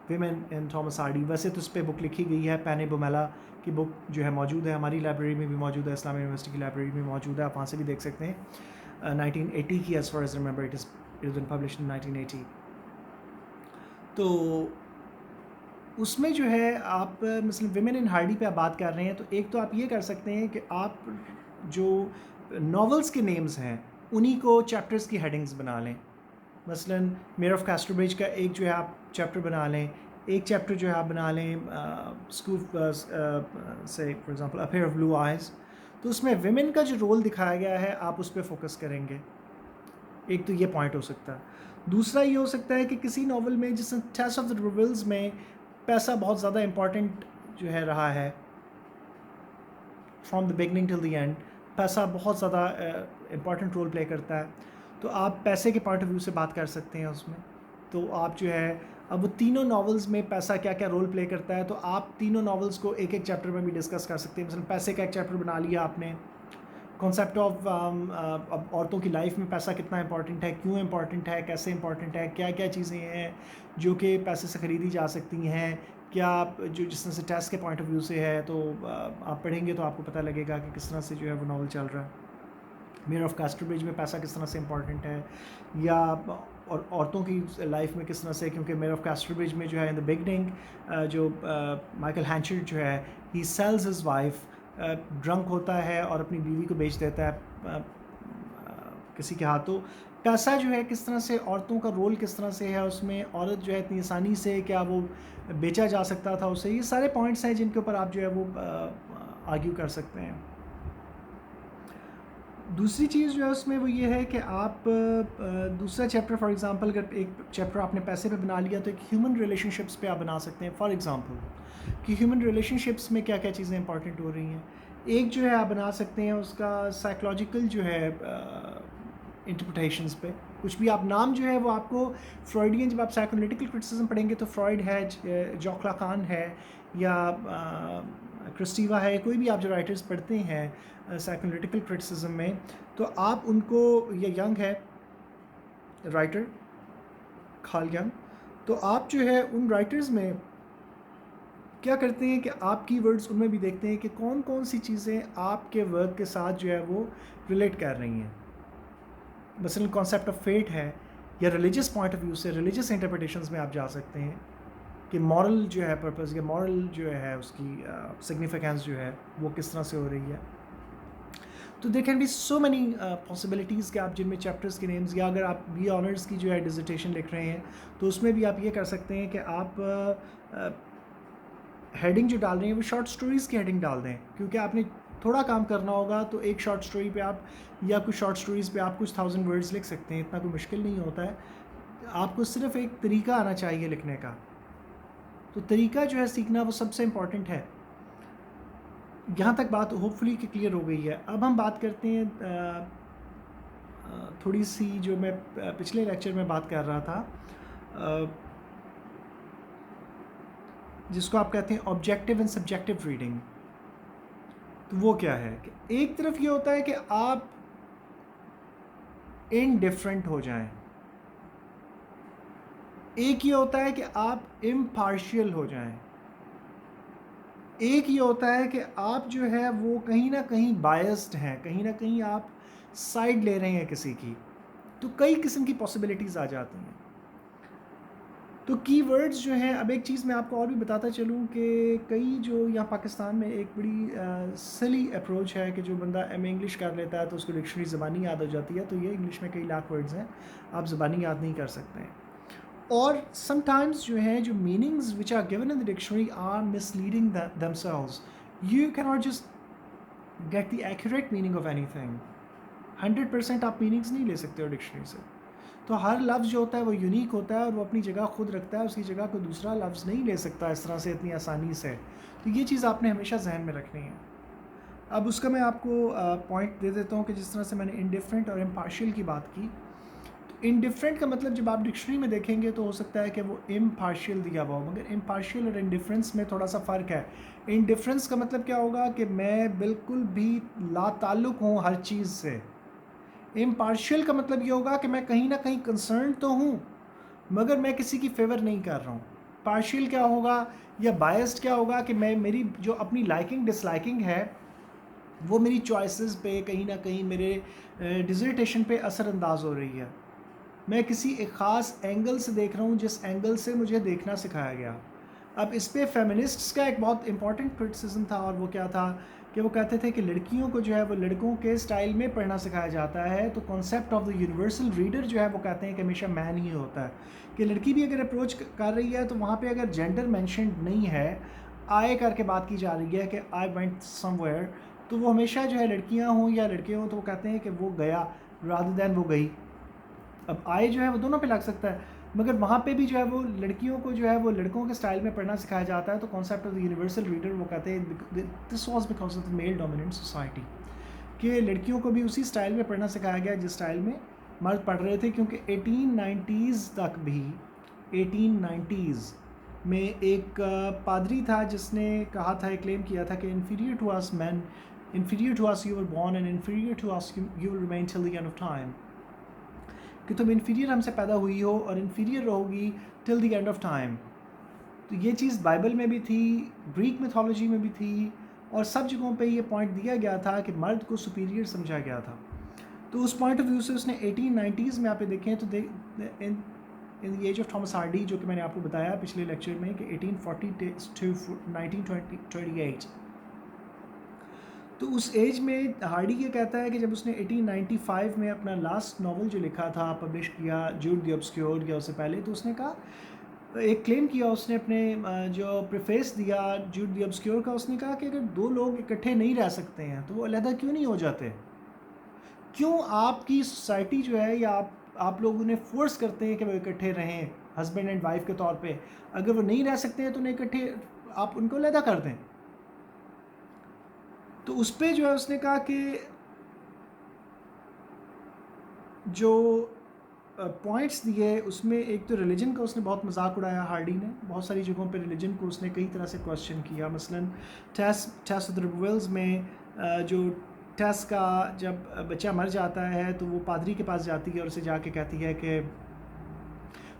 Speaker 1: ویمن ان ٹامس ہارڈی. ویسے تو اس پہ بک لکھی گئی ہے، پین بومیلا کی بک جو ہے موجود ہے، ہماری لائبریری میں بھی موجود ہے، اسلامیہ یونیورسٹی کی لائبریری میں موجود ہے، آپ وہاں سے بھی دیکھ سکتے ہیں. 1980 کی as far as remember, it is been published in 1980. تو اس میں جو ہے آپ مثلا ویمن ان ہارڈی پہ آپ بات کر رہے ہیں، تو ایک تو آپ یہ کر سکتے ہیں کہ آپ جو ناولز کے نیمز ہیں انہی کو چیپٹرز کی ہیڈنگز بنا لیں. مثلا میئر آف کاسٹربرج کا ایک جو ہے آپ چیپٹر بنا لیں، ایک چیپٹر جو ہے آپ بنا لیں اسکول سے for example affair of blue eyes. تو اس میں ویمن کا جو رول دکھایا گیا ہے آپ اس پہ فوکس کریں گے. ایک تو یہ پوائنٹ ہو سکتا ہے. دوسرا یہ ہو سکتا ہے کہ کسی ناول میں جس ٹیس آف دا ڈبرویلز میں پیسہ بہت زیادہ امپورٹنٹ جو ہے رہا ہے، from the beginning till the end پیسہ بہت زیادہ امپورٹنٹ رول پلے کرتا ہے. تو آپ پیسے کے پوائنٹ آف ویو سے بات کر سکتے ہیں اس میں. تو آپ جو ہے اب وہ تینوں ناولز میں پیسہ کیا کیا رول پلے کرتا ہے, تو آپ تینوں ناولز کو ایک ایک چیپٹر میں بھی ڈسکس کر سکتے ہیں. مثلا پیسے کا ایک چیپٹر بنا لیا آپ نے, کانسیپٹ آف اب عورتوں کی لائف میں پیسہ کتنا امپورٹنٹ ہے, کیوں امپورٹنٹ ہے, کیسے امپورٹنٹ ہے, کیا کیا چیزیں ہیں جو کہ پیسے سے خریدی جا سکتی ہیں, کیا آپ جو جس طرح سے ٹیسٹ کے پوائنٹ آف ویو سے ہے, تو آپ پڑھیں گے تو آپ کو پتہ لگے گا کہ کس طرح سے جو ہے وہ ناول چل رہا ہے. میئر آف کاسٹربرج میں پیسہ کس طرح سے امپورٹنٹ ہے, یا اور عورتوں کی لائف میں کس طرح سے, کیونکہ میئر آف کاسٹربرج میں جو ہے ان دا بگننگ جو مائیکل ہینچرڈ جو ہے ہی سیلز ہز وائف, ڈرنک ہوتا ہے اور اپنی بیوی کو بیچ دیتا ہے کسی کے ہاتھوں. پیسہ جو ہے کس طرح سے, عورتوں کا رول کس طرح سے ہے اس میں, عورت جو ہے اتنی آسانی سے کیا وہ بیچا جا سکتا تھا اسے, یہ سارے پوائنٹس ہیں جن کے اوپر آپ جو ہے وہ آرگیو کر سکتے ہیں. دوسری چیز جو ہے اس میں وہ یہ ہے کہ آپ دوسرا چیپٹر فار ایگزامپل اگر ایک چیپٹر آپ نے پیسے پہ بنا لیا تو ایک ہیومن ریلیشن شپس پہ آپ بنا سکتے ہیں. فار ایگزامپل کہ ہیومن ریلیشن شپس میں کیا کیا چیزیں امپورٹنٹ ہو رہی ہیں. ایک جو ہے آپ بنا سکتے ہیں اس کا سائیکلوجیکل جو ہے انٹرپریٹیشنز پہ, کچھ بھی آپ نام جو ہے وہ آپ کو فرائڈین, جب آپ سائیکولوجیکل کرٹیسزم پڑھیں گے تو فرائڈ ہے, جوکلا کان ہے, یا کرسٹیوا ہے, کوئی بھی آپ جو رائٹرز پڑھتے ہیں سائیکولوجیکل کرٹیسزم میں, تو آپ ان کو, یہ ینگ ہے رائٹر کارل ینگ, تو آپ جو ہے ان رائٹرز میں کیا کرتے ہیں کہ آپ کی ورڈز ان میں بھی دیکھتے ہیں کہ کون کون سی چیزیں آپ کے ورک کے ساتھ جو ہے وہ ریلیٹ کر رہی ہیں. مثلاً کانسیپٹ آف فیٹ ہے, یا ریلیجس پوائنٹ آف ویو سے ریلیجس انٹرپریٹیشنز میں آپ جا سکتے ہیں کہ مورل جو ہے پرپز, یا مورل جو ہے اس کی سگنیفیکینس جو ہے وہ کس طرح سے ہو رہی ہے. تو there can be so many possibilities کہ آپ جن میں چیپٹرز کے نیمز, یا اگر آپ بی آنرز کی جو ہے ڈیزرٹیشن لکھ رہے ہیں تو اس میں بھی آپ یہ کر سکتے ہیں کہ آپ ہیڈنگ جو ڈال رہے ہیں وہ شارٹ سٹوریز کی ہیڈنگ ڈال دیں, کیونکہ آپ نے تھوڑا کام کرنا ہوگا تو ایک شارٹ سٹوری پہ آپ, یا کچھ شارٹ سٹوریز پہ آپ کچھ 1000 ورڈز لکھ سکتے ہیں, اتنا کوئی مشکل نہیں ہوتا ہے. آپ کو صرف ایک طریقہ آنا چاہیے لکھنے کا, تو طریقہ جو ہے سیکھنا وہ سب سے امپورٹنٹ ہے. یہاں تک بات ہوپ فلی کہ کلیئر ہو گئی ہے. اب ہم بات کرتے ہیں تھوڑی سی جو میں پچھلے لیکچر میں بات کر رہا تھا, جس کو آپ کہتے ہیں آبجیکٹیو اینڈ سبجیکٹیو ریڈنگ. تو وہ کیا ہے کہ ایک طرف یہ ہوتا ہے کہ آپ انڈیفرنٹ ہو جائیں, ایک یہ ہوتا ہے کہ آپ امپارشل ہو جائیں, ایک یہ ہوتا ہے کہ آپ جو ہے وہ کہیں نہ کہیں بائسڈ ہیں, کہیں نہ کہیں آپ سائڈ لے رہے ہیں کسی کی. تو کئی قسم کی پاسبلٹیز آ جاتی ہیں. تو کی ورڈز جو ہیں, اب ایک چیز میں آپ کو اور بھی بتاتا چلوں کہ کئی جو یہاں پاکستان میں ایک بڑی سلی اپروچ ہے کہ جو بندہ ایم اے انگلش کر لیتا ہے تو اس کو ڈکشنری زبانی یاد ہو جاتی ہے, تو یہ انگلش میں کئی لاکھ ورڈز ہیں آپ زبانی یاد نہیں کر سکتے ہیں. اور سم ٹائمز جو ہیں جو meanings which are given in the dictionary are misleading themselves. You can not just get the accurate meaning of anything. 100% آپ میننگز نہیں لے سکتے ہو ڈکشنری سے. تو ہر لفظ جو ہوتا ہے وہ یونیک ہوتا ہے اور وہ اپنی جگہ خود رکھتا ہے, اس کی جگہ کوئی دوسرا لفظ نہیں لے سکتا اس طرح سے اتنی آسانی سے. تو یہ چیز آپ نے ہمیشہ ذہن میں رکھنی ہے. اب اس کا میں آپ کو پوائنٹ دے دیتا ہوں کہ جس طرح سے میں نے انڈیفرنٹ اور امپارشل کی بات کی, تو انڈیفرنٹ کا مطلب جب آپ ڈکشنری میں دیکھیں گے تو ہو سکتا ہے کہ وہ امپارشل دیا ہوا ہو, مگر امپارشل اور انڈیفرنس میں تھوڑا سا فرق ہے. انڈیفرنس کا مطلب کیا ہوگا کہ میں بالکل بھی لا تعلق ہوں ہر چیز سے. امپارشل کا مطلب یہ ہوگا کہ میں کہیں نہ کہیں کنسرن تو ہوں مگر میں کسی کی فیور نہیں کر رہا ہوں. پارشل کیا ہوگا یا بائسڈ کیا ہوگا کہ میں میری جو اپنی لائکنگ ڈس لائکنگ ہے وہ میری چوائسیز پہ کہیں نہ کہیں میرے ڈیزرٹیشن پہ اثر انداز ہو رہی ہے. میں کسی ایک خاص اینگل سے دیکھ رہا ہوں جس اینگل سے مجھے دیکھنا سکھایا گیا. اب اس پہ فیمنسٹس کا ایک بہت امپورٹنٹ کرٹیسزم تھا, اور وہ کیا تھا کہ وہ کہتے تھے کہ لڑکیوں کو جو ہے وہ لڑکوں کے سٹائل میں پڑھنا سکھایا جاتا ہے. تو concept of the universal reader جو ہے وہ کہتے ہیں کہ ہمیشہ مین ہی ہوتا ہے, کہ لڑکی بھی اگر اپروچ کر رہی ہے تو وہاں پہ اگر جینڈر مینشنڈ نہیں ہے, آئے کر کے بات کی جا رہی ہے کہ آئی وینٹ سم ویئر, تو وہ ہمیشہ جو ہے لڑکیاں ہوں یا لڑکے ہوں تو وہ کہتے ہیں کہ وہ گیا رادر دین وہ گئی. اب آئے جو ہے وہ دونوں پہ لگ سکتا ہے, مگر وہاں پہ بھی جو ہے وہ لڑکیوں کو جو ہے وہ لڑکوں کے اسٹائل میں پڑھنا سکھایا جاتا ہے. تو concept of the universal reader وہ کہتے ہیں this was because of the male dominant society, کہ لڑکیوں کو بھی اسی اسٹائل میں پڑھنا سکھایا گیا جس اسٹائل میں مرد پڑھ رہے تھے. کیونکہ 1890s تک بھی 1890s میں ایک پادری تھا جس نے کہا تھا, کلیم کیا تھا کہ inferior to us men, inferior to us you were born and inferior to us you will remain till the end of time, کہ تم انفیریئر ہم سے پیدا ہوئی ہو اور انفیریئر رہو گی ٹل دی اینڈ آف ٹائم. تو یہ چیز بائبل میں بھی تھی, گریک میتھولوجی میں بھی تھی, اور سب جگہوں پہ یہ پوائنٹ دیا گیا تھا کہ مرد کو سپیریئر سمجھا گیا تھا. تو اس پوائنٹ آف ویو سے اس نے 1890s میں آپ دیکھیں تو in the age of Thomas Hardy, جو کہ میں نے آپ کو بتایا پچھلے لیکچر میں کہ 1840 to 1928, تو اس ایج میں ہارڈی یہ کہتا ہے کہ جب اس نے 1895 میں اپنا لاسٹ ناول جو لکھا تھا پبلش کیا, جوڈ دی obscure, یا اس سے پہلے, تو اس نے کہا, ایک کلیم کیا اس نے اپنے جو پریفیس دیا جوڈ دی obscure کا, اس نے کہا کہ اگر دو لوگ اکٹھے نہیں رہ سکتے ہیں تو وہ علیحدہ کیوں نہیں ہو جاتے؟ کیوں آپ کی سوسائٹی جو ہے یا آپ لوگ انہیں فورس کرتے ہیں کہ وہ اکٹھے رہیں ہسبینڈ اینڈ وائف کے طور پہ؟ اگر وہ نہیں رہ سکتے ہیں تو انہیں اکٹھے, آپ ان کو علیحدہ کر دیں. تو اس پہ جو ہے اس نے کہا کہ جو پوائنٹس دیے اس میں ایک تو ریلیجن کا اس نے بہت مذاق اڑایا ہارڈی نے, بہت ساری جگہوں پہ ریلیجن کو اس نے کئی طرح سے کوسچن کیا. مثلا ٹیس آف دا ریبولز میں جو ٹیس کا جب بچہ مر جاتا ہے تو وہ پادری کے پاس جاتی ہے اور اسے جا کے کہتی ہے کہ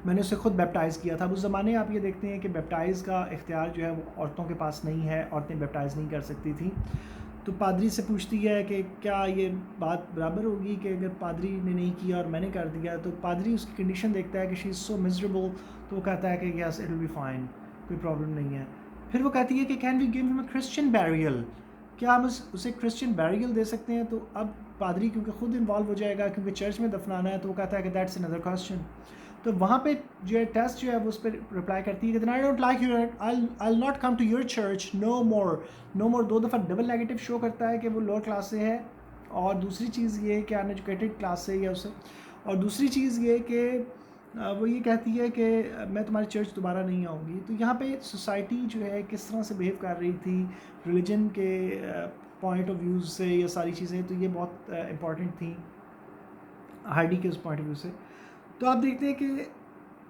Speaker 1: میں نے اسے خود بیپٹائز کیا تھا. اس زمانے آپ یہ دیکھتے ہیں کہ بیپٹائز کا اختیار جو ہے وہ عورتوں کے پاس نہیں ہے, عورتیں بیپٹائز نہیں کر سکتی تھیں. تو پادری سے پوچھتی ہے کہ کیا یہ بات برابر ہوگی کہ اگر پادری نے نہیں کیا اور میں نے کر دیا؟ تو پادری اس کی کنڈیشن دیکھتا ہے کہ شی از سو مزریبل, تو وہ کہتا ہے کہ yes it will be fine, کوئی پرابلم نہیں ہے. پھر وہ کہتی ہے کہ کین وی گیو ہم اے کرسچن بیریل, کیا ہم اسے کرسچن بیریل دے سکتے ہیں؟ تو اب پادری کیونکہ خود انوالو ہو جائے گا کیونکہ چرچ میں دفنانا ہے, تو وہ کہتا ہے کہ دیٹس اندر کوسچن. تو وہاں پہ جو ہے ٹیسٹ جو ہے وہ اس پہ رپلائی کرتی ہے کہ I don't like you, I not come to your church no more. 2 دفعہ ڈبل نیگیٹو شو کرتا ہے کہ وہ لوور کلاس سے ہے, اور دوسری چیز یہ کہ ان ایجوکیٹڈ کلاس سے یا اسے, اور دوسری چیز یہ کہ وہ یہ کہتی ہے کہ میں تمہاری چرچ دوبارہ نہیں آؤں گی. تو یہاں پہ سوسائٹی جو ہے کس طرح سے بیہیو کر رہی تھی ریلیجن کے پوائنٹ آف ویوز سے, یہ ساری چیزیں تو یہ بہت امپورٹنٹ تھیں ہارڈی کے اس پوائنٹ آف ویو سے. تو آپ دیکھتے ہیں کہ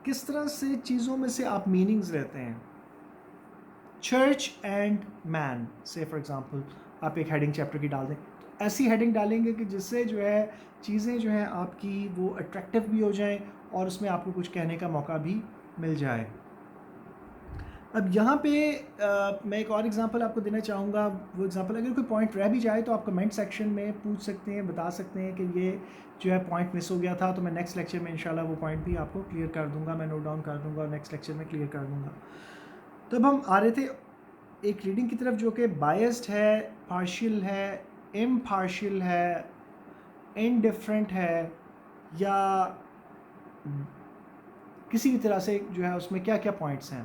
Speaker 1: کس طرح سے چیزوں میں سے آپ میننگز لیتے ہیں. چرچ اینڈ مین سے فار ایگزامپل آپ ایک ہیڈنگ چیپٹر کی ڈال دیں, تو ایسی ہیڈنگ ڈالیں گے کہ جس سے جو ہے چیزیں جو ہیں آپ کی وہ اٹریکٹیو بھی ہو جائیں اور اس میں آپ کو کچھ کہنے کا موقع بھی مل جائے. اب یہاں پہ میں ایک اور ایگزامپل آپ کو دینا چاہوں گا. وہ ایگزامپل اگر کوئی پوائنٹ رہ بھی جائے تو آپ کمنٹ سیکشن میں پوچھ سکتے ہیں, بتا سکتے ہیں کہ یہ جو ہے پوائنٹ مس ہو گیا تھا, تو میں نیکسٹ لیکچر میں انشاءاللہ وہ پوائنٹ بھی آپ کو کلیئر کر دوں گا, میں نوٹ ڈاؤن کر دوں گا اور نیکسٹ لیکچر میں کلیئر کر دوں گا. تو اب ہم آ رہے تھے ایک ریڈنگ کی طرف جو کہ بائسڈ ہے, پارشل ہے, امپارشل ہے, انڈیفرنٹ ہے, یا کسی بھی طرح سے جو ہے اس میں کیا کیا پوائنٹس ہیں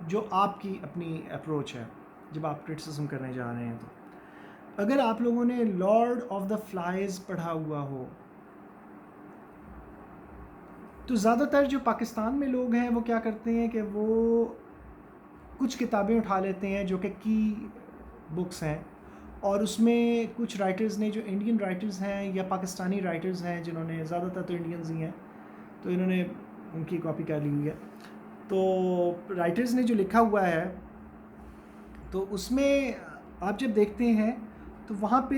Speaker 1: جو آپ کی اپنی اپروچ ہے جب آپ کرٹیسزم کرنے جا رہے ہیں. تو اگر آپ لوگوں نے لارڈ آف دا فلائز پڑھا ہوا ہو تو زیادہ تر جو پاکستان میں لوگ ہیں وہ کیا کرتے ہیں کہ وہ کچھ کتابیں اٹھا لیتے ہیں جو کہ کی بکس ہیں, اور اس میں کچھ رائٹرز نے جو انڈین رائٹرز ہیں یا پاکستانی رائٹرز ہیں جنہوں نے, زیادہ تر تو انڈینز ہی ہیں, تو انہوں نے ان کی کاپی کر لی ہوئی ہے. تو رائٹرز نے جو لکھا ہوا ہے تو اس میں آپ جب دیکھتے ہیں تو وہاں پہ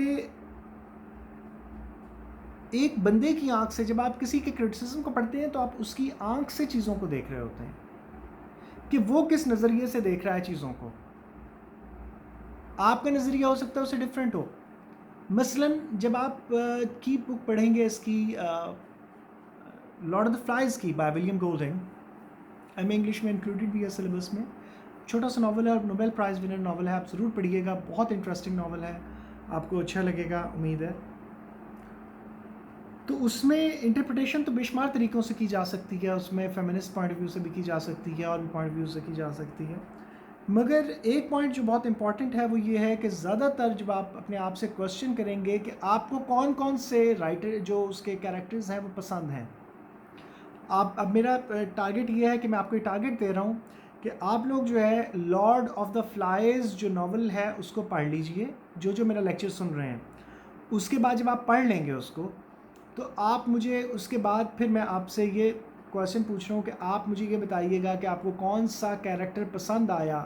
Speaker 1: ایک بندے کی آنکھ سے, جب آپ کسی کے کرٹیسزم کو پڑھتے ہیں تو آپ اس کی آنکھ سے چیزوں کو دیکھ رہے ہوتے ہیں کہ وہ کس نظریے سے دیکھ رہا ہے چیزوں کو. آپ کا نظریہ ہو سکتا ہے اسے ڈفرینٹ ہو. مثلا جب آپ کی بک پڑھیں گے اس کی لارڈ آف دا فلائز کی by William Golding, M English میں انکلوڈیڈ بھی ہے سلیبس میں, چھوٹا سا ناول ہے اور نوبل پرائز ونر ناول ہے, آپ ضرور پڑھیے گا, بہت انٹرسٹنگ ناول ہے, آپ کو اچھا لگے گا امید ہے. تو اس میں انٹرپریٹیشن تو بے شمار طریقوں سے کی جا سکتی ہے, اس میں فیمنسٹ پوائنٹ آف ویو سے بھی کی جا سکتی ہے اور بھی پوائنٹ آف ویو سے کی جا سکتی ہے. مگر ایک پوائنٹ جو بہت امپورٹنٹ ہے وہ یہ ہے کہ زیادہ تر جب آپ اپنے آپ سے کوشچن کریں گے کہ آپ کو کون کون سے رائٹر جو اس کے کیریکٹرز ہیں وہ پسند ہیں, اب میرا ٹارگیٹ یہ ہے کہ میں آپ کو یہ ٹارگیٹ دے رہا ہوں کہ آپ لوگ جو ہے لارڈ آف دا فلائز جو ناول ہے اس کو پڑھ لیجئے، جو میرا لیکچر سن رہے ہیں، اس کے بعد جب آپ پڑھ لیں گے اس کو، تو آپ مجھے اس کے بعد پھر میں آپ سے یہ کویشچن پوچھ رہا ہوں کہ آپ مجھے یہ بتائیے گا کہ آپ کو کون سا کیریکٹر پسند آیا،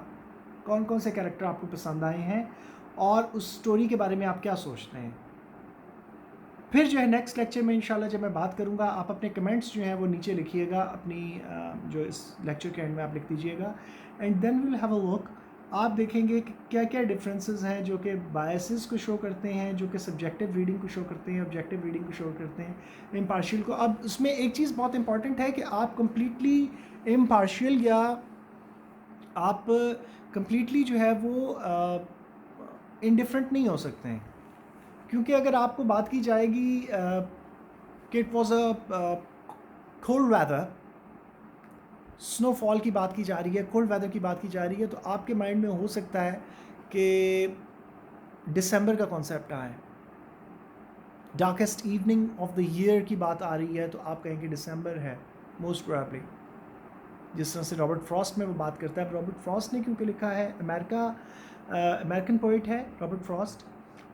Speaker 1: کون سے کیریکٹر آپ کو پسند آئے ہیں، اور اس سٹوری کے بارے میں آپ کیا سوچتے ہیں۔ پھر جو ہے نیکسٹ لیکچر میں انشاءاللہ جب میں بات کروں گا، آپ اپنے کمنٹس جو ہیں وہ نیچے لکھیے گا، اپنی جو اس لیکچر کے اینڈ میں آپ لکھ دیجیے گا، and then we'll have a look. آپ دیکھیں گے کہ کیا کیا ڈفرینسز ہیں جو کہ بائسز کو شو کرتے ہیں، جو کہ سبجیکٹیو ریڈنگ کو شو کرتے ہیں، آبجیکٹیو ریڈنگ کو شو کرتے ہیں، امپارشیل کو۔ اب اس میں ایک چیز بہت امپورٹنٹ ہے کہ آپ کمپلیٹلی امپارشیل یا آپ کمپلیٹلی جو ہے وہ انڈیفرنٹ نہیں ہو سکتے ہیں، کیونکہ اگر آپ کو بات کی جائے گی کہ it was a cold weather, snowfall کی بات کی جا رہی ہے، کولڈ ویدر کی بات کی جا رہی ہے، تو آپ کے مائنڈ میں ہو سکتا ہے کہ دسمبر کا کانسیپٹ آئے، darkest evening of the year کی بات آ رہی ہے، تو آپ کہیں گے دسمبر ہے موسٹ پروبیبلی، جس طرح سے رابرٹ فراسٹ میں وہ بات کرتا ہے۔ رابرٹ فراسٹ نے کیونکہ لکھا ہے، امریکن پوئٹ ہے رابرٹ فراسٹ،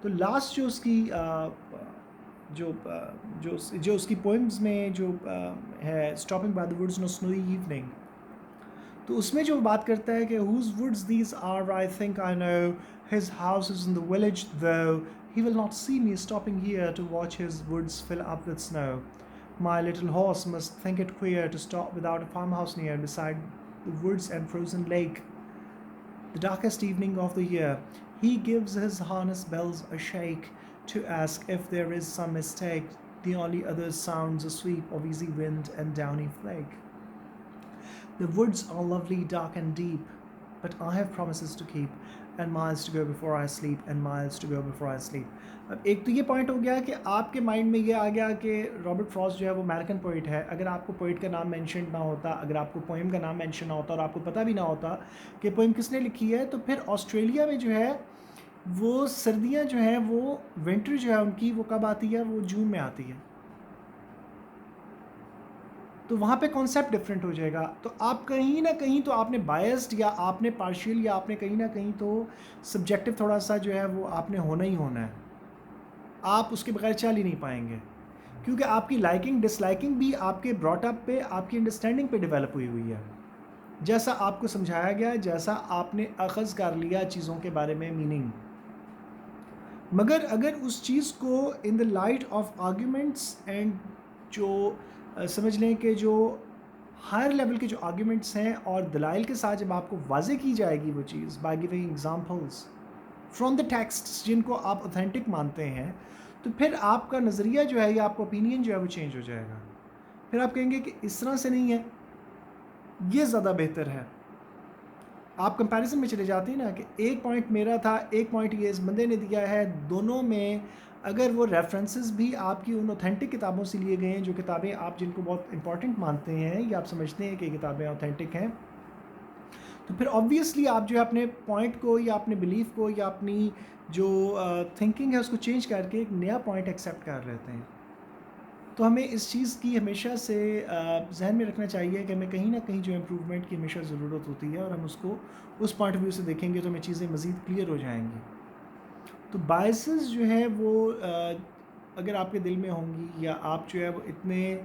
Speaker 1: تو لاسٹ جو اس کی جو اس کی پوئمز میں جو ہے stopping by the woods no snowy evening, تو اس میں جو بات کرتا ہے کہ whose woods these are I think I know his house is in the village though he will not see me stopping here to watch his woods fill up with snow my little horse must think it queer to stop without a farmhouse near beside the woods and frozen lake the darkest evening of the year he gives his harness bells a shake to ask if there is some mistake the only other sounds a sweep of easy wind and downy flake the woods are lovely dark and deep but I have promises to keep and miles to go before I sleep and miles to go before I sleep۔ اب ایک تو یہ point ہو گیا کہ آپ کے mind میں یہ آ گیا کہ رابرٹ فراسٹ جو ہے وہ امریکن پوئٹ ہے۔ اگر آپ کو پوئٹ کا نام مینشن نہ ہوتا، اگر آپ کو پوئم کا نام مینشن نہ ہوتا اور آپ کو پتہ بھی نہ ہوتا کہ پوئم کس نے لکھی ہے، تو پھر آسٹریلیا میں جو ہے وہ سردیاں جو ہیں وہ ونٹر جو ہے ان کی وہ کب آتی ہے؟ وہ جون میں آتی ہے، تو وہاں پہ کانسیپٹ ڈفرینٹ ہو جائے گا۔ تو آپ کہیں نہ کہیں تو آپ نے بائسڈ یا آپ نے پارشیل یا آپ نے کہیں نہ کہیں تو سبجیکٹیو تھوڑا سا جو ہے وہ آپ نے ہونا ہی ہونا ہے، آپ اس کے بغیر چل ہی نہیں پائیں گے، کیونکہ آپ کی لائکنگ ڈس لائکنگ بھی آپ کے براٹ اپ پہ، آپ کی انڈرسٹینڈنگ پہ ڈیولپ ہوئی ہے، جیسا آپ کو سمجھایا گیا، جیسا آپ نے اخذ کر لیا چیزوں کے بارے میں میننگ۔ مگر اگر اس چیز کو in the light of arguments and جو سمجھ لیں کہ جو ہائر لیول کے جو آرگیومنٹس ہیں اور دلائل کے ساتھ جب آپ کو واضح کی جائے گی وہ چیز by giving examples from the text جن کو آپ اوتھینٹک مانتے ہیں، تو پھر آپ کا نظریہ جو ہے یا آپ کا اوپینین جو ہے وہ چینج ہو جائے گا۔ پھر آپ کہیں گے کہ اس طرح سے نہیں ہے، یہ زیادہ بہتر ہے۔ آپ کمپیریزن میں چلے جاتے ہیں نا کہ ایک پوائنٹ میرا تھا، ایک پوائنٹ یہ اس بندے نے دیا ہے، دونوں میں اگر وہ ریفرنسز بھی آپ کی ان اوتھینٹک کتابوں سے لیے گئے ہیں، جو کتابیں آپ جن کو بہت امپورٹنٹ مانتے ہیں یا آپ سمجھتے ہیں کہ یہ کتابیں اوتھینٹک ہیں، تو پھر آبویسلی آپ جو ہے اپنے پوائنٹ کو یا اپنے بلیف کو یا اپنی جو تھنکنگ ہے اس کو چینج کر کے ایک نیا پوائنٹ ایکسیپٹ کر لیتے ہیں۔ تو ہمیں اس چیز کی ہمیشہ سے ذہن میں رکھنا چاہیے کہ ہمیں کہیں نہ کہیں جو امپروومنٹ کی ہمیشہ ضرورت ہوتی ہے، اور ہم اس کو اس پوائنٹ آف ویو سے دیکھیں گے تو ہمیں چیزیں مزید کلیئر ہو جائیں گی۔ تو بائسز جو ہیں وہ اگر آپ کے دل میں ہوں گی یا آپ جو ہے وہ اتنے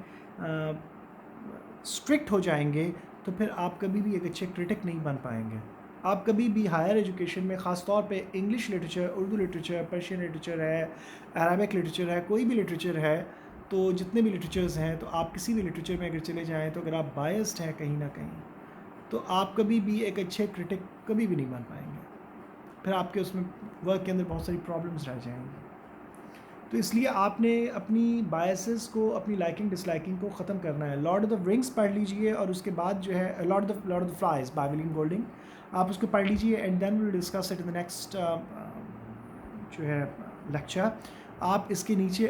Speaker 1: اسٹرکٹ ہو جائیں گے، تو پھر آپ کبھی بھی ایک اچھے کرٹک نہیں بن پائیں گے۔ آپ کبھی بھی ہائر ایجوکیشن میں، خاص طور پہ English literature, Urdu literature, Persian literature ہے، عربک لٹریچر ہے، کوئی بھی لٹریچر ہے، تو جتنے بھی لٹریچرز ہیں، تو آپ کسی بھی لٹریچر میں اگر چلے جائیں تو اگر آپ بائسڈ ہیں کہیں نہ کہیں، تو آپ کبھی بھی ایک اچھے کرٹک کبھی بھی نہیں بن پائیں گے، پھر آپ کے اس میں ورک کے اندر بہت ساری پرابلمس رہ جائیں گی۔ تو اس لیے آپ نے اپنی بائسز کو، اپنی لائکنگ ڈس لائکنگ کو ختم کرنا ہے۔ لارڈ آف دا رنگس پڑھ لیجئے، اور اس کے بعد جو ہے Lord of the Flies by William Golding, آپ اس کو پڑھ لیجئے، and then will discuss it in the next جو ہے لیکچر۔ آپ اس کے نیچے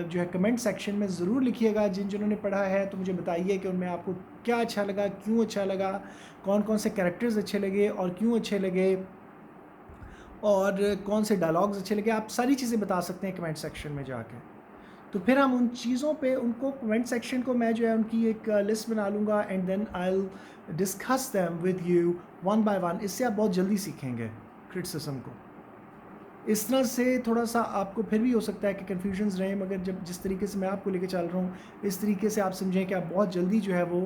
Speaker 1: جو ہے کمنٹ سیکشن میں ضرور لکھیے گا، جنہوں نے پڑھا ہے تو مجھے بتائیے کہ ان میں آپ کو کیا اچھا لگا، کیوں اچھا لگا، کون کون سے کریکٹرز اچھے لگے اور کیوں اچھے لگے، اور کون سے ڈائلاگز اچھے لگے۔ آپ ساری چیزیں بتا سکتے ہیں کمنٹ سیکشن میں جا کے۔ تو پھر ہم ان چیزوں پہ ان کو کمنٹ سیکشن کو میں جو ہے ان کی ایک لسٹ بنا لوں گا and then I will discuss them with you one by one. اس سے آپ بہت جلدی سیکھیں گے کرٹیسزم کو. اس طرح سے تھوڑا سا آپ کو پھر بھی ہو سکتا ہے کہ کنفیوژنز رہیں، مگر جب جس طریقے سے میں آپ کو لے کے چل رہا ہوں اس طریقے سے آپ سمجھیں کہ آپ بہت جلدی جو ہے وہ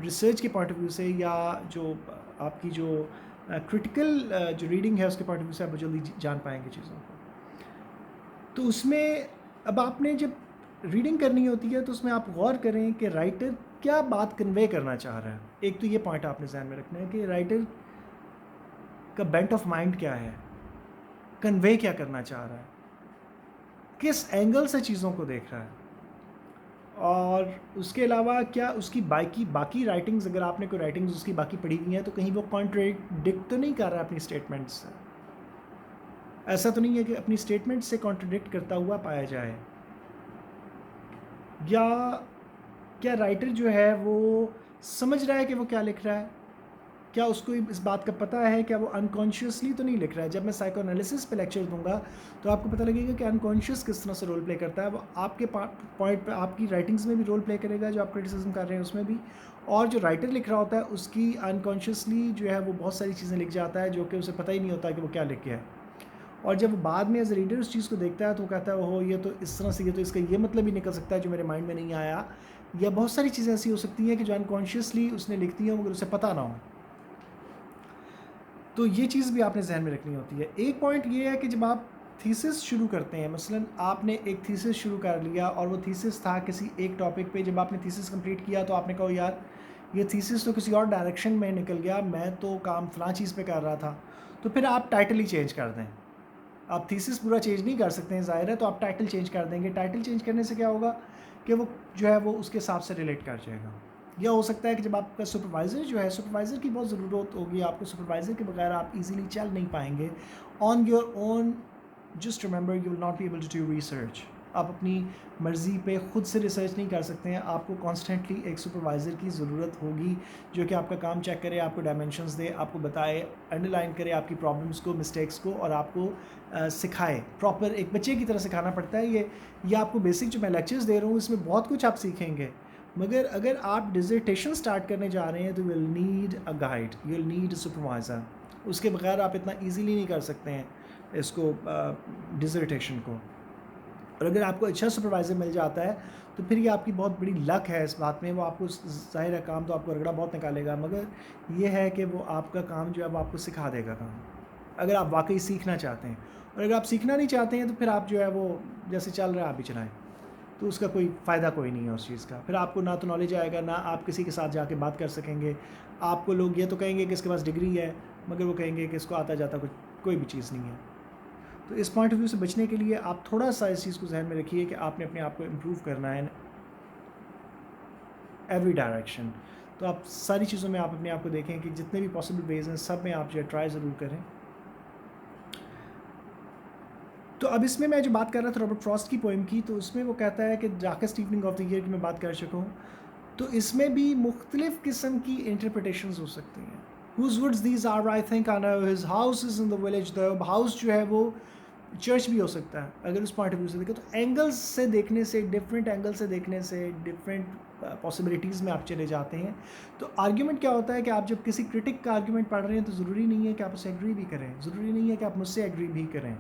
Speaker 1: ریسرچ کے پوائنٹ آف ویو سے یا جو آپ کی جو کرٹیکل جو ریڈنگ ہے اس کے پوائنٹ آف ویو سے آپ بہت جلدی جان پائیں گے چیزوں کو. تو اس میں اب آپ نے جب ریڈنگ کرنی ہوتی ہے تو اس میں آپ غور کریں کہ رائٹر کیا بات کنوے کرنا چاہ رہا ہے. ایک تو یہ پوائنٹ آپ نے ذہن میں رکھنا ہے کہ رائٹر کا بینٹ آف مائنڈ کیا ہے، کنوے کیا کرنا چاہ رہا ہے، کس اینگل سے چیزوں کو دیکھ رہا ہے. اور اس کے علاوہ کیا اس کی باقی رائٹنگز، اگر آپ نے کوئی رائٹنگز اس کی باقی پڑھی ہوئی ہیں تو کہیں وہ کانٹریڈکٹ تو نہیں کر رہا ہے اپنی اسٹیٹمنٹ سے. ایسا تو نہیں ہے کہ اپنی اسٹیٹمنٹ سے کانٹریڈکٹ کرتا ہوا پایا جائے. یا کیا رائٹر جو ہے وہ سمجھ رہا ہے کہ وہ کیا لکھ رہا ہے، کیا اس کو اس بات کا پتہ ہے، کیا وہ انکانشیسلی تو نہیں لکھ رہا ہے. جب میں سائیکو انالیسس پہ لیکچر دوں گا تو آپ کو پتہ لگے گا کہ انکانشیس کس طرح سے رول پلے کرتا ہے. وہ آپ کے پوائنٹ پہ آپ کی رائٹنگز میں بھی رول پلے کرے گا جو آپ کرٹیسزم کر رہے ہیں اس میں بھی، اور جو رائٹر لکھ رہا ہوتا ہے اس کی انکانشیسلی جو ہے وہ بہت ساری چیزیں لکھ جاتا ہے جو کہ اسے پتہ ہی نہیں ہوتا کہ وہ کیا لکھ گیا ہے. اور جب وہ بعد میں ایز اے ریڈر اس چیز کو دیکھتا ہے تو وہ کہتا ہے اوہ یہ تو اس طرح سے، یہ تو اس کا یہ مطلب ہی نکل سکتا ہے جو میرے مائنڈ میں نہیں آیا. یا بہت ساری چیزیں ایسی ہو سکتی ہیں کہ جو انکانشیسلی اس نے لکھ دی ہیں مگر اسے پتہ نہ ہو. تو یہ چیز بھی آپ نے ذہن میں رکھنی ہوتی ہے. ایک پوائنٹ یہ ہے کہ جب آپ تھیسس شروع کرتے ہیں، مثلا آپ نے ایک تھیسس شروع کر لیا اور وہ تھیسس تھا کسی ایک ٹاپک پہ، جب آپ نے تھیسس کمپلیٹ کیا تو آپ نے کہا یار یہ تھیسس تو کسی اور ڈائریکشن میں نکل گیا، میں تو کام فلاں چیز پہ کر رہا تھا. تو پھر آپ ٹائٹل ہی چینج کر دیں. آپ تھیسس پورا چینج نہیں کر سکتے ہیں ظاہر ہے، تو آپ ٹائٹل چینج کر دیں گے. ٹائٹل چینج کرنے سے کیا ہوگا کہ وہ جو ہے وہ اس کے حساب سے ریلیٹ کر جائے گا. یا ہو سکتا ہے کہ جب آپ کا سپروائزر جو ہے، سپروائزر کی بہت ضرورت ہوگی آپ کو. سپروائزر کے بغیر آپ ایزیلی چل نہیں پائیں گے. On your own just remember you will not be able to do research. آپ اپنی مرضی پہ خود سے ریسرچ نہیں کر سکتے ہیں. آپ کو کانسٹنٹلی ایک سپروائزر کی ضرورت ہوگی جو کہ آپ کا کام چیک کرے، آپ کو ڈائمینشنز دے، آپ کو بتائے، انڈر لائن کرے آپ کی پرابلمس کو، مسٹیکس کو، اور آپ کو سکھائے. پراپر ایک بچے کی طرح سکھانا پڑتا ہے. یہ آپ کو بیسک جو میں لیکچرز دے رہا ہوں اس میں بہت کچھ آپ سیکھیں گے، مگر اگر آپ ڈیزرٹیشن سٹارٹ کرنے جا رہے ہیں تو you will need a guide, you will need a supervisor. اس کے بغیر آپ اتنا ایزیلی نہیں کر سکتے ہیں اس کو ڈیزرٹیشن کو. اور اگر آپ کو اچھا سپروائزر مل جاتا ہے تو پھر یہ آپ کی بہت بڑی لک ہے اس بات میں. وہ آپ کو ظاہر ہے کام تو آپ کو رگڑا بہت نکالے گا، مگر یہ ہے کہ وہ آپ کا کام جو ہے وہ آپ کو سکھا دے گا کام، اگر آپ واقعی سیکھنا چاہتے ہیں. اور اگر آپ سیکھنا نہیں چاہتے ہیں تو پھر آپ جو ہے وہ جیسے چل رہا ہے آپ بھی چلائیں، تو اس کا کوئی فائدہ کوئی نہیں ہے اس چیز کا. پھر آپ کو نہ تو نالج آئے گا، نہ آپ کسی کے ساتھ جا کے بات کر سکیں گے. آپ کو لوگ یہ تو کہیں گے کہ اس کے پاس ڈگری ہے، مگر وہ کہیں گے کہ اس کو آتا جاتا کوئی بھی چیز نہیں ہے. تو اس پوائنٹ آف ویو سے بچنے کے لیے آپ تھوڑا سا اس چیز کو ذہن میں رکھیے کہ آپ نے اپنے آپ کو امپروو کرنا ہے ایوری ڈائریکشن. تو آپ ساری چیزوں میں آپ اپنے آپ کو دیکھیں کہ جتنے بھی پاسبل ویز ہیں سب میں آپ جو ہے ٹرائی ضرور کریں. تو اب اس میں جو بات کر رہا تھا رابرٹ فراسٹ کی پوئم کی، تو اس میں وہ کہتا ہے کہ darkest evening of the year کی میں بات کر چکا ہوں. تو اس میں بھی مختلف قسم کی انٹرپریٹیشنز ہو سکتی ہیں. Whose woods these are I think I know his house is in the village. The house جو ہے وہ چرچ بھی ہو سکتا ہے اگر اس پوائنٹ آف ویو سے دیکھیں. تو اینگلس سے دیکھنے سے، ڈفرینٹ اینگل سے دیکھنے سے، ڈفرینٹ پاسبلٹیز میں آپ چلے جاتے ہیں. تو آرگیومنٹ کیا ہوتا ہے کہ آپ جب کسی کرٹک کا آرگیومنٹ پڑھ رہے ہیں تو ضروری نہیں ہے کہ آپ اسے ایگری بھی کریں، ضروری نہیں ہے کہ آپ مجھ سے ایگری بھی کریں.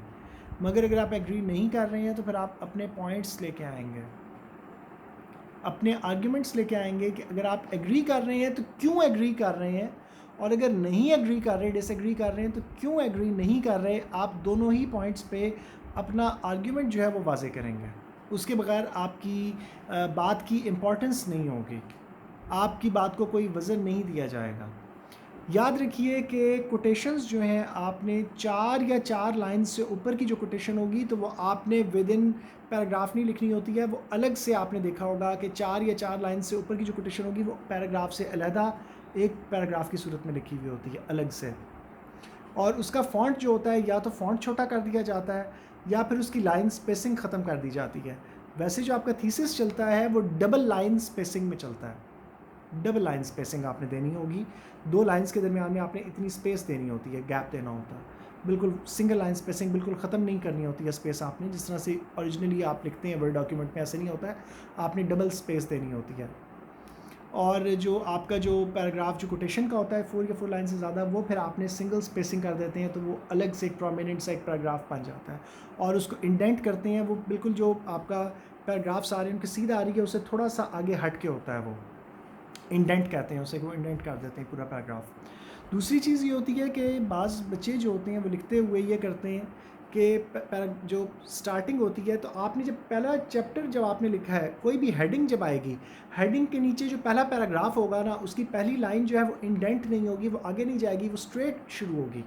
Speaker 1: مگر اگر آپ ایگری نہیں کر رہے ہیں تو پھر آپ اپنے پوائنٹس لے کے آئیں گے، اپنے آرگیومنٹس لے کے آئیں گے کہ اگر آپ ایگری کر رہے ہیں تو کیوں ایگری کر رہے ہیں، اور اگر نہیں ایگری کر رہے، ڈس ایگری کر رہے ہیں تو کیوں ایگری نہیں کر رہے. آپ دونوں ہی پوائنٹس پہ اپنا آرگیومنٹ جو ہے وہ واضح کریں گے. اس کے بغیر آپ کی بات کی امپورٹنس نہیں ہوگی، آپ کی بات کو کوئی وزن نہیں دیا جائے گا. یاد رکھیے کہ کوٹیشنز جو ہیں آپ نے 4 لائنز سے اوپر کی جو کوٹیشن ہوگی تو وہ آپ نے ود ان پیراگراف نہیں لکھنی ہوتی ہے. وہ الگ سے آپ نے دیکھا ہوگا کہ 4 لائنز سے اوپر کی جو کوٹیشن ہوگی وہ پیراگراف سے علیحدہ ایک پیراگراف کی صورت میں لکھی ہوئی ہوتی ہے الگ سے. اور اس کا فونٹ جو ہوتا ہے یا تو فونٹ چھوٹا کر دیا جاتا ہے یا پھر اس کی لائن سپیسنگ ختم کر دی جاتی ہے. ویسے جو آپ کا تھیسس چلتا ہے وہ ڈبل لائن سپیسنگ میں چلتا ہے. ڈبل لائن سپیسنگ آپ نے دینی ہوگی، 2 لائنز کے درمیان میں آپ نے اتنی سپیس دینی ہوتی ہے، گیپ دینا ہوتا ہے. بالکل سنگل لائن اسپیسنگ بالکل ختم نہیں کرنی ہوتی ہے اسپیس آپ نے، جس طرح سے اوریجنلی آپ لکھتے ہیں ورڈ ڈاکیومنٹ میں ایسے نہیں ہوتا ہے، آپ نے ڈبل اسپیس دینی ہوتی ہے. اور جو آپ کا جو پیراگراف جو کوٹیشن کا ہوتا ہے 4 یا 4 لائن سے زیادہ، وہ پھر آپ نے سنگل اسپیسنگ کر دیتے ہیں تو وہ الگ سے ایک پرومیننٹ سا ایک پیراگراف بن جاتا ہے. اور اس کو انڈینٹ کرتے ہیں، وہ بالکل جو آپ کا پیراگرافس آ رہے ہیں ان کی سیدھا آ رہی ہے، اسے تھوڑا سا آگے ہٹ کے ہوتا ہے، وہ انڈینٹ کہتے ہیں اسے، وہ انڈینٹ کر دیتے ہیں پورا پیراگراف. دوسری چیز یہ ہوتی ہے کہ بعض بچے جو ہوتے ہیں وہ لکھتے ہوئے یہ کرتے ہیں کہ جو سٹارٹنگ ہوتی ہے، تو آپ نے جب پہلا چیپٹر جب آپ نے لکھا ہے، کوئی بھی ہیڈنگ جب آئے گی، ہیڈنگ کے نیچے جو پہلا پیراگراف ہوگا نا، اس کی پہلی لائن جو ہے وہ انڈینٹ نہیں ہوگی، وہ آگے نہیں جائے گی، وہ اسٹریٹ شروع ہوگی.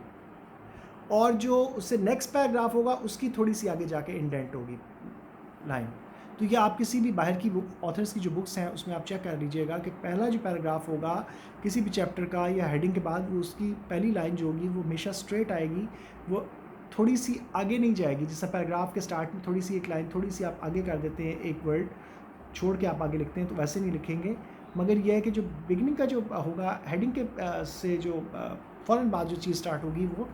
Speaker 1: اور جو اس سے نیکسٹ پیراگراف ہوگا اس کی تھوڑی سی آگے جا کے انڈینٹ ہوگی لائن. تو یہ آپ کسی بھی باہر کی بک، آتھرس کی جو بکس ہیں اس میں آپ چیک کر لیجئے گا کہ پہلا جو پیراگراف ہوگا کسی بھی چیپٹر کا یا ہیڈنگ کے بعد، وہ اس کی پہلی لائن جو ہوگی وہ ہمیشہ اسٹریٹ آئے گی، وہ تھوڑی سی آگے نہیں جائے گی. جیسا پیراگراف کے سٹارٹ میں تھوڑی سی ایک لائن تھوڑی سی آپ آگے کر دیتے ہیں، ایک ورڈ چھوڑ کے آپ آگے لکھتے ہیں، تو ویسے نہیں لکھیں گے. مگر یہ ہے کہ جو بگننگ کا جو ہوگا ہیڈنگ کے سے جو فوراً بعد جو چیز سٹارٹ ہوگی وہ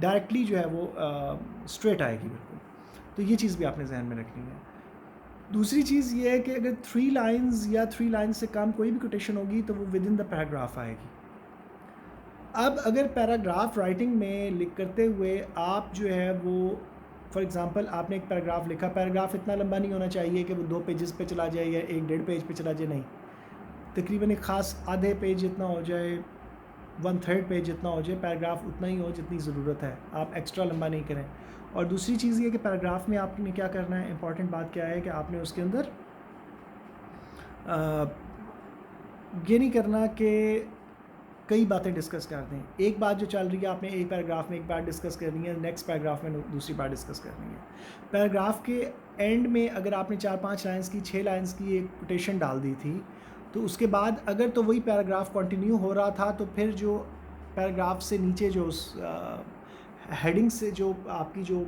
Speaker 1: ڈائریکٹلی جو ہے وہ اسٹریٹ آئے گی بالکل. تو یہ چیز بھی آپ نے ذہن میں رکھنی ہے. دوسری چیز یہ ہے کہ اگر 3 لائنز یا 3 لائنز سے کم کوئی بھی کوٹیشن ہوگی تو وہ ود ان دا پیراگراف آئے گی. اب اگر پیراگراف رائٹنگ میں لکھ کرتے ہوئے آپ جو ہے وہ فار ایگزامپل آپ نے ایک پیراگراف لکھا، پیراگراف اتنا لمبا نہیں ہونا چاہیے کہ وہ 2 پیجز پہ چلا جائے یا 1.5 پیج پہ چلا جائے، نہیں، تقریباً ایک خاص آدھے پیج جتنا ہو جائے، 1/3 پیج جتنا ہو جائے، پیراگراف اتنا ہی ہو جتنی ضرورت ہے، آپ ایکسٹرا لمبا نہیں کریں. اور دوسری چیز یہ کہ پیراگراف میں آپ نے کیا کرنا ہے، امپورٹنٹ بات کیا ہے کہ آپ نے اس کے اندر یہ نہیں کرنا کہ کئی باتیں ڈسکس کر دیں. ایک بات جو چل رہی ہے آپ نے ایک پیراگراف میں ایک بات ڈسکس کرنی ہے، نیکسٹ پیراگراف میں دوسری بات ڈسکس کرنی ہے. پیراگراف کے اینڈ میں اگر آپ نے 4-5 لائنس کی 6 لائنس کی ایک کوٹیشن ڈال دی تھی، تو اس کے بعد اگر تو وہی پیراگراف کنٹینیو ہو رہا تھا، تو پھر جو پیراگراف سے نیچے جو ہیڈنگ سے جو آپ کی جو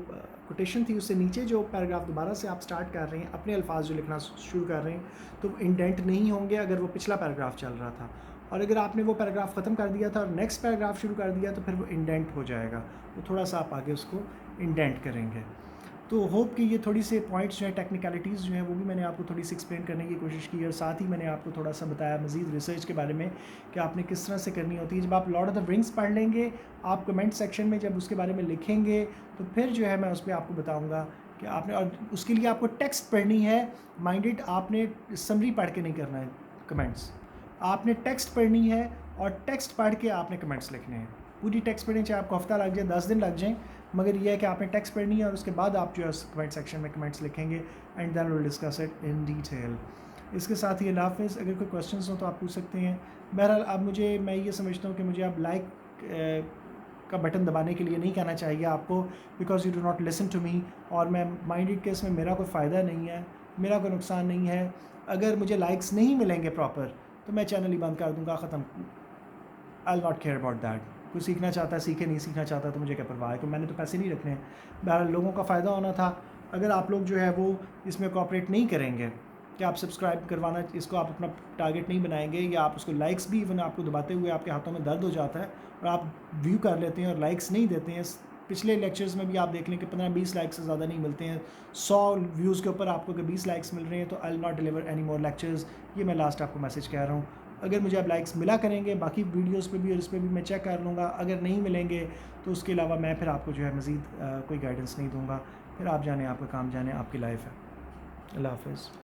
Speaker 1: کوٹیشن تھی اس سے نیچے جو پیراگراف دوبارہ سے آپ سٹارٹ کر رہے ہیں، اپنے الفاظ جو لکھنا شروع کر رہے ہیں، تو انڈینٹ نہیں ہوں گے اگر وہ پچھلا پیراگراف چل رہا تھا. اور اگر آپ نے وہ پیراگراف ختم کر دیا تھا اور نیکسٹ پیراگراف شروع کر دیا تو پھر وہ انڈینٹ ہو جائے گا، تو تھوڑا سا آپ آگے اس کو انڈینٹ کریں گے. تو ہوپ کہ یہ تھوڑی سے پوائنٹس جو ہیں، ٹیکنیکلٹیز جو ہیں، وہ بھی میں نے آپ کو تھوڑی سی ایکسپلین کرنے کی کوشش کی، اور ساتھ ہی میں نے آپ کو تھوڑا سا بتایا مزید ریسرچ کے بارے میں کہ آپ نے کس طرح سے کرنی ہوتی ہے. جب آپ لارڈ آف دا ونگس پڑھ لیں گے، آپ کمنٹ سیکشن میں جب اس کے بارے میں لکھیں گے، تو پھر جو ہے میں اس پہ آپ کو بتاؤں گا کہ آپ نے، اور اس کے لیے آپ کو ٹیکسٹ پڑھنی ہے مائنڈیڈ، آپ نے سمری پڑھ کے نہیں کرنا ہے کمنٹس، آپ نے ٹیکسٹ پڑھنی ہے اور ٹیکسٹ پڑھ کے آپ نے کمنٹس لکھنے ہیں. پوری ٹیکسٹ پڑھیں، چاہے آپ کو ہفتہ لگ جائے، 10 دن لگ جائیں، مگر یہ ہے کہ آپ نے ٹیکسٹ پڑھنی ہے اور اس کے بعد آپ جو ہے کمنٹ سیکشن میں کمنٹس لکھیں گے، and then will discuss it in detail. اس کے ساتھ ہی اللہ حافظ. اگر کوئی کویسچنس ہوں تو آپ پوچھ سکتے ہیں. بہرحال اب میں یہ سمجھتا ہوں کہ مجھے اب لائک کا بٹن دبانے کے لیے نہیں کہنا چاہیے آپ کو، because you do not listen to me, اور میں مائنڈیڈ کہ اس میں میرا کوئی فائدہ نہیں ہے، میرا کوئی نقصان نہیں ہے. اگر مجھے لائکس نہیں ملیں گے پراپر تو میں چینل ہی بند کر دوں گا، ختم. I will not care about that. کوئی سیکھنا چاہتا ہے سیکھے، نہیں سیکھنا چاہتا تو مجھے کیا پرواہ ہے، کہ میں نے تو پیسے نہیں رکھنے ہیں. بہرحال لوگوں کا فائدہ ہونا تھا. اگر آپ لوگ جو ہے وہ اس میں کوآپریٹ نہیں کریں گے کہ آپ سبسکرائب کروانا، اس کو آپ اپنا ٹارگیٹ نہیں بنائیں گے، یا آپ اس کو لائکس بھی ایون آپ کو دباتے ہوئے آپ کے ہاتھوں میں درد ہو جاتا ہے اور آپ ویو کر لیتے ہیں اور لائکس نہیں دیتے ہیں. پچھلے لیکچرز میں بھی آپ دیکھ لیں کہ 15-20 لائکس سے زیادہ نہیں ملتے ہیں. 100 ویوز کے اوپر آپ کو اگر 20 لائکس مل رہے ہیں تو I will not deliver any more lectures. یہ میں لاسٹ آپ کو میسج کہہ رہا ہوں. اگر مجھے اب لائکس ملا کریں گے باقی ویڈیوز پہ بھی اور اس پہ بھی میں چیک کر لوں گا. اگر نہیں ملیں گے تو اس کے علاوہ میں پھر آپ کو جو ہے مزید کوئی گائیڈنس نہیں دوں گا. پھر آپ جانے، آپ کا کام جانے، آپ کی لائف ہے. اللہ حافظ.